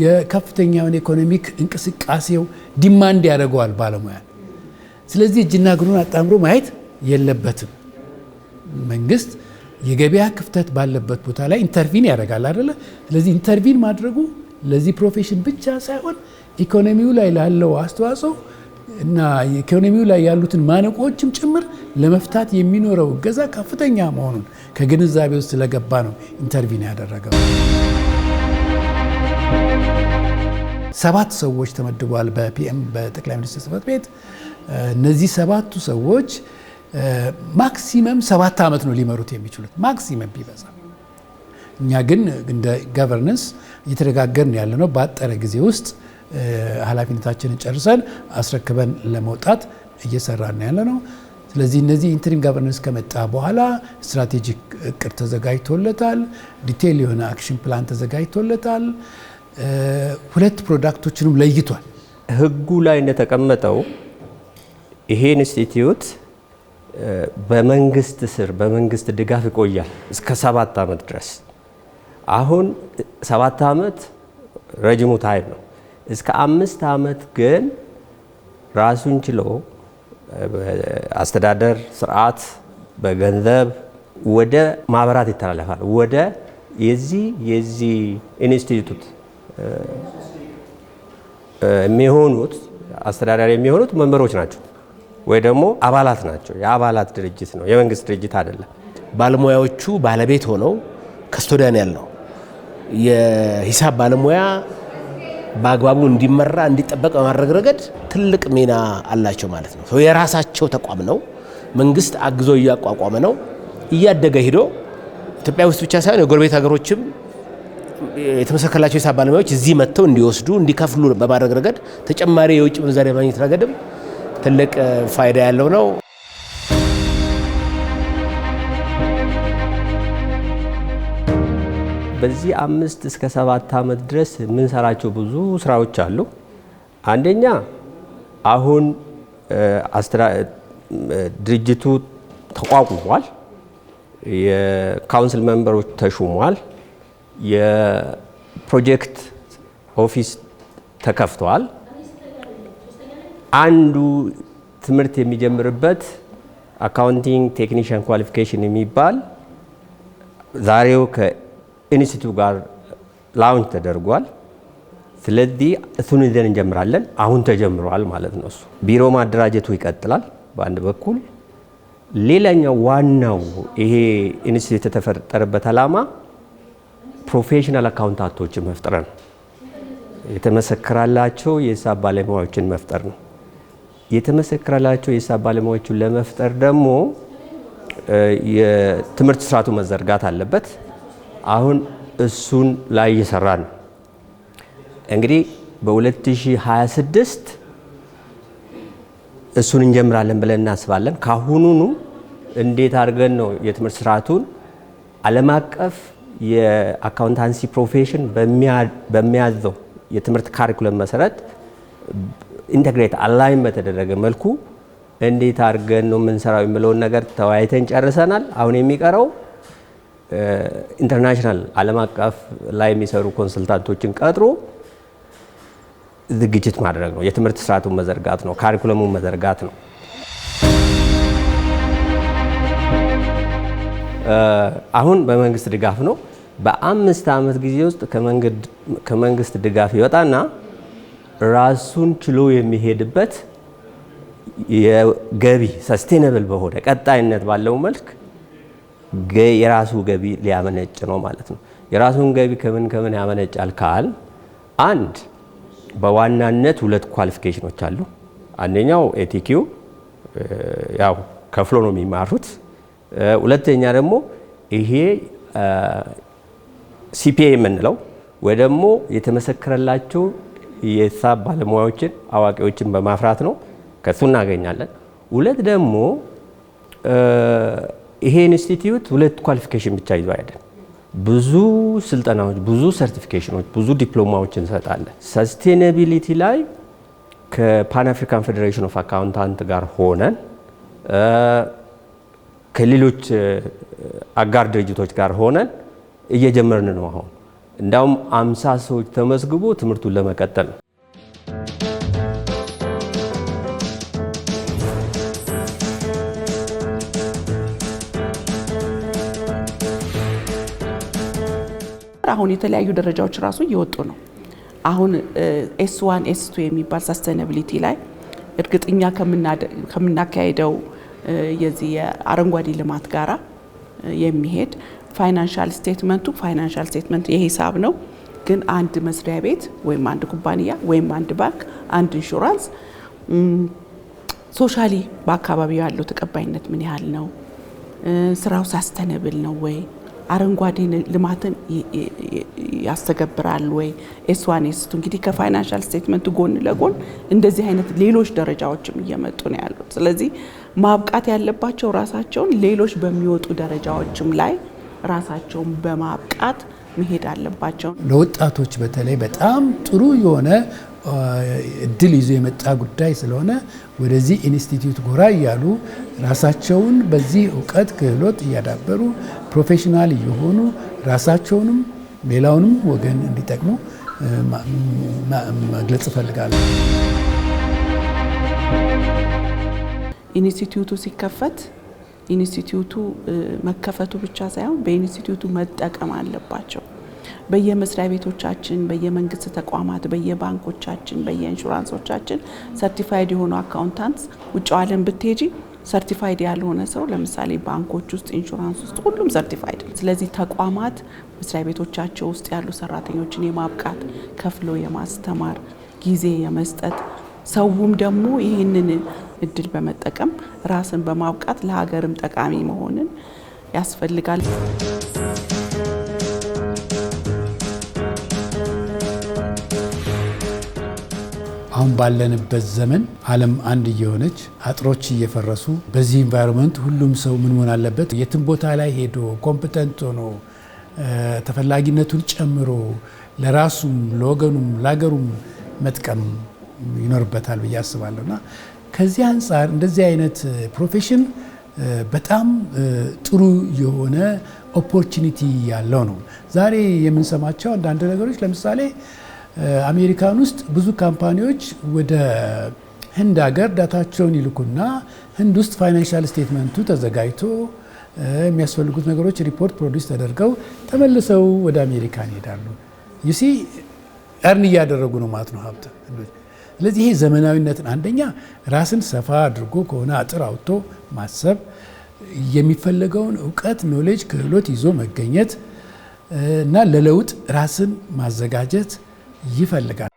የከፍተኛውን ኢኮኖሚክ እንቅስቃሴው ዲማንድ ያደርገዋል ባለሙያ። ስለዚህ እጅና እግሩን አጣምሮ ማየት የለበትም። መንግስት የገበያ ክፍተት ባለበት ቦታ ላይ ኢንተርቪን ያደርጋል አይደለ? ስለዚህ ኢንተርቪን ማድረጉ ለዚህ ፕሮፌሽን ብቻ ሳይሆን ኢኮኖሚው ላይ ላለው አስተዋጽኦ እና ኢኮኖሚው ላይ ያሉትን ማነቆዎችም ጭምር ለመፍታት የሚኖረው እገዛ ከፍተኛ መሆኑን ከግንዛቤ ውስጥ ስለገባ ነው ኢንተርቪን ያደረገው። 7 ሰዎች ተመድበዋል በፒኤም በጠቅላይ ሚኒስትር ጽሕፈት ቤት። እነዚህ 7ቱ ሰዎች ማክሲመም 7 ዓመት ነው ሊመሩት የሚችሉት ማክሲመም ቢበዛ። እኛ ግን እንደ ገቨርነንስ እየተነጋገርን ያለ ነው በአጠረ ጊዜ ውስጥ ኃላፊነታችንን ጨርሰን አስረክበን ለመውጣት እየሰራን ያለ ነው። ስለዚህ እነዚህ ኢንተሪም ገቨርነንስ ከመጣ በኋላ ስትራቴጂክ እቅድ ተዘጋጅቶለታል። ዲቴይል የሆነ አክሽን ፕላን ተዘጋጅቶለታል። 2 ፕሮዳክቶችንም ለይቷል። ህጉ ላይ እንደተቀመጠው ይሄ ኢንስቲትዩት በመንግስት ስር በመንግስት ድጋፍ ይቆያል እስከ 7 ዓመት ድረስ። አሁን 7 ዓመት ረጅሙ ታይም ነው። እስከ 5 ዓመት ግን ራሱን ችሎ አስተዳደር ስርዓት በገንዘብ ወደ ማህበራት ይተላለፋል። ወደ የዚህ ኢንስቲትዩት የሚሆኑት አስተዳዳሪ የሚሆኑት መንበሮች ናቸው። ወይ ደግሞ አባላት ናቸው። የአባላት ድርጅት ነው፣ የመንግስት ድርጅት አይደለም። ባለሙያዎቹ ባለቤት ሆነው ከስቶዲያን ያለው የሂሳብ ባለሙያ በአግባቡ እንዲመራ እንዲጠበቅ በማድረግ ረገድ ትልቅ ሚና አላቸው ማለት ነው። የራሳቸው ተቋም ነው። መንግስት አግዞ እያቋቋመ ነው። እያደገ ሄዶ ኢትዮጵያ ውስጥ ብቻ ሳይሆን የጎረቤት ሀገሮችም የተመሰከረላቸው የሂሳብ ባለሙያዎች እዚህ መጥተው እንዲወስዱ እንዲከፍሉ በማድረግ ረገድ ተጨማሪ የውጭ ምንዛሪ ማግኘት ረገድም ትልቅ ፋይዳ ያለው ነው። በዚህ 5 እስከ 7 ዓመት ድረስ የምንሰራቸው ብዙ ስራዎች አሉ። አንደኛ አሁን ድርጅቱ ተቋቁሟል። የካውንስል ሜምበሮች ተሹሟል። የፕሮጀክት ኦፊስ ተከፍቷል። አንዱ ትምህርት የሚጀምርበት አካውንቲንግ ቴክኒሽያን ኳሊፊኬሽን የሚባል ዛሬው ከኢንስቲትዩት ጋር ላውንች ተደርጓል። ስለዚህ እሱን ይዘን እንጀምራለን። አሁን ተጀምሯል ማለት ነው። እሱ ቢሮ ማደራጀቱ ይቀጥላል በአንድ በኩል። ሌላኛው ዋናው ይሄ ኢንስቲትዩት የተፈጠረበት ዓላማ ፕሮፌሽናል አካውንታንቶችን መፍጠር ነው። የተመሰከረላቸው የሂሳብ ባለሙያዎችን መፍጠር ነው። የተመሰከረላቸው የሂሳብ ባለሙያዎችን ለመፍጠር ደግሞ የትምህርት ስርዓቱ መዘርጋት አለበት። አሁን እሱን ላይ እየሰራን ነው። እንግዲህ በ2026 እሱን እንጀምራለን ብለን እናስባለን። ካሁኑኑ እንዴት አድርገን ነው የትምህርት ስርዓቱን ዓለም አቀፍ የአካውንታንሲ ፕሮፌሽን በሚያዘው የትምህርት ካሪኩለም መሰረት ኢንተግሬት አላይን በተደረገ መልኩ እንዴት አድርገን ነው የምንሰራው የሚለውን ነገር ተወያይተን ጨርሰናል። አሁን የሚቀረው ኢንተርናሽናል ዓለም አቀፍ ላይ የሚሰሩ ኮንሰልታንቶችን ቀጥሮ ዝግጅት ማድረግ ነው። የትምህርት ስርዓቱን መዘርጋት ነው። ካሪኩለሙን መዘርጋት ነው። አሁን በመንግስት ድጋፍ ነው። በ5 ዓመት ጊዜ ውስጥ ከመንግስት ድጋፍ ይወጣና ራሱን ችሎ የሚሄድበት የገቢ ሰስቴነብል በሆነ ቀጣይነት ባለው መልክ የራሱ ገቢ ሊያመነጭ ነው ማለት ነው። የራሱን ገቢ ከምን ያመነጫል ካል አንድ በዋናነት 2 ኳሊፊኬሽኖች አሉ። አንደኛው ኤቲኪው ያው ከፍሎ ነው የሚማሩት። ሁለተኛ ደግሞ ይሄ ሲፒኤ የምንለው ወይ ደግሞ የተመሰከረላቸው የሂሳብ ባለሙያዎችን አዋቂዎችን በማፍራት ነው። ከሱ እናገኛለን። 2 ደግሞ ይሄ ኢንስቲትዩት 2 ኳሊፊኬሽን ብቻ ይዞ አይደለም። ብዙ ስልጠናዎች፣ ብዙ ሰርቲፊኬሽኖች፣ ብዙ ዲፕሎማዎች እንሰጣለን። ሰስቴናቢሊቲ ላይ ከፓን አፍሪካን ፌዴሬሽን ኦፍ አካውንታንት ጋር ሆነን ከሌሎች አጋር ድርጅቶች ጋር ሆነን እየጀመርን ነው። አሁን እንዳውም 50 ሰዎች ተመዝግቦ ትምህርቱን ለመቀጠል ነው። አሁን የተለያዩ ደረጃዎች ራሱ እየወጡ ነው። አሁን S1 S2 የሚባል ሰስቴናቢሊቲ ላይ እርግጠኛ ከምናካሄደው የዚህ የአረንጓዴ ልማት ጋራ የሚሄድ ፋይናንሻል ስቴትመንት የሂሳብ ነው። ግን አንድ መስሪያ ቤት ወይም አንድ ኩባንያ ወይም አንድ ባንክ፣ አንድ ኢንሹራንስ ሶሻሊ በአካባቢው ያለው ተቀባይነት ምን ያህል ነው? ስራው ሳስተነብል ነው ወይ? አረንጓዴ ልማትን ያስተገብራል ወይ? S1 S2 እንግዲህ ከፋይናንሻል ስቴትመንት ጎን ለጎን እንደዚህ አይነት ሌሎች ደረጃዎችም እየመጡ ነው ያሉት። ስለዚህ ማብቃት ያለባቸው ራሳቸውን ሌሎች በሚወጡ ደረጃዎችም ላይ ራሳቸውን በማብቃት መሄድ አለባቸው። ለወጣቶች በተለይ በጣም ጥሩ የሆነ እድል ይዞ የመጣ ጉዳይ ስለሆነ ወደዚህ ኢንስቲትዩት ጎራ እያሉ ራሳቸውን በዚህ እውቀት ክህሎት እያዳበሩ ፕሮፌሽናል እየሆኑ ራሳቸውንም ሌላውንም ወገን እንዲጠቅሙ መግለጽ እፈልጋለሁ። ኢንስቲትዩቱ ሲከፈት ኢንስቲትዩቱ መከፈቱ ብቻ ሳይሆን በኢንስቲትዩቱ መጠቀም አለባቸው። በየመስሪያ ቤቶቻችን፣ በየመንግስት ተቋማት፣ በየባንኮቻችን፣ በየኢንሹራንሶቻችን ሰርቲፋይድ የሆኑ አካውንታንትስ ውጭ ዓለም ብትሄጂ ሰርቲፋይድ ያልሆነ ሰው ለምሳሌ ባንኮች ውስጥ ኢንሹራንስ ውስጥ ሁሉም ሰርቲፋይድ። ስለዚህ ተቋማት መስሪያ ቤቶቻቸው ውስጥ ያሉ ሰራተኞችን የማብቃት ከፍሎ የማስተማር ጊዜ የመስጠት ሰውም ደግሞ ይህንን እድል በመጠቀም ራስን በማብቃት ለሀገርም ጠቃሚ መሆንን ያስፈልጋል። አሁን ባለንበት ዘመን ዓለም አንድ እየሆነች አጥሮች እየፈረሱ በዚህ ኢንቫይሮንመንት ሁሉም ሰው ምን መሆን አለበት? የትም ቦታ ላይ ሄዶ ኮምፒተንት ሆኖ ተፈላጊነቱን ጨምሮ ለራሱም ለወገኑም ለሀገሩም መጥቀም ይኖርበታል ብዬ አስባለሁና ከዚህ አንጻር እንደዚህ አይነት ፕሮፌሽን በጣም ጥሩ የሆነ ኦፖርቹኒቲ ያለው ነው። ዛሬ የምንሰማቸው አንዳንድ ነገሮች ለምሳሌ አሜሪካን ውስጥ ብዙ ካምፓኒዎች ወደ ህንድ ሀገር ዳታቸውን ይልኩና ህንድ ውስጥ ፋይናንሻል ስቴትመንቱ ተዘጋጅቶ የሚያስፈልጉት ነገሮች ሪፖርት ፕሮዲውስ ተደርገው ተመልሰው ወደ አሜሪካን ይሄዳሉ። ዩሲ እርን እያደረጉ ነው ማለት ነው ሀብት። ስለዚህ ይሄ ዘመናዊነትን አንደኛ ራስን ሰፋ አድርጎ ከሆነ አጥር አውጥቶ ማሰብ፣ የሚፈለገውን እውቀት ኖሌጅ፣ ክህሎት ይዞ መገኘት እና ለለውጥ ራስን ማዘጋጀት ይፈልጋል።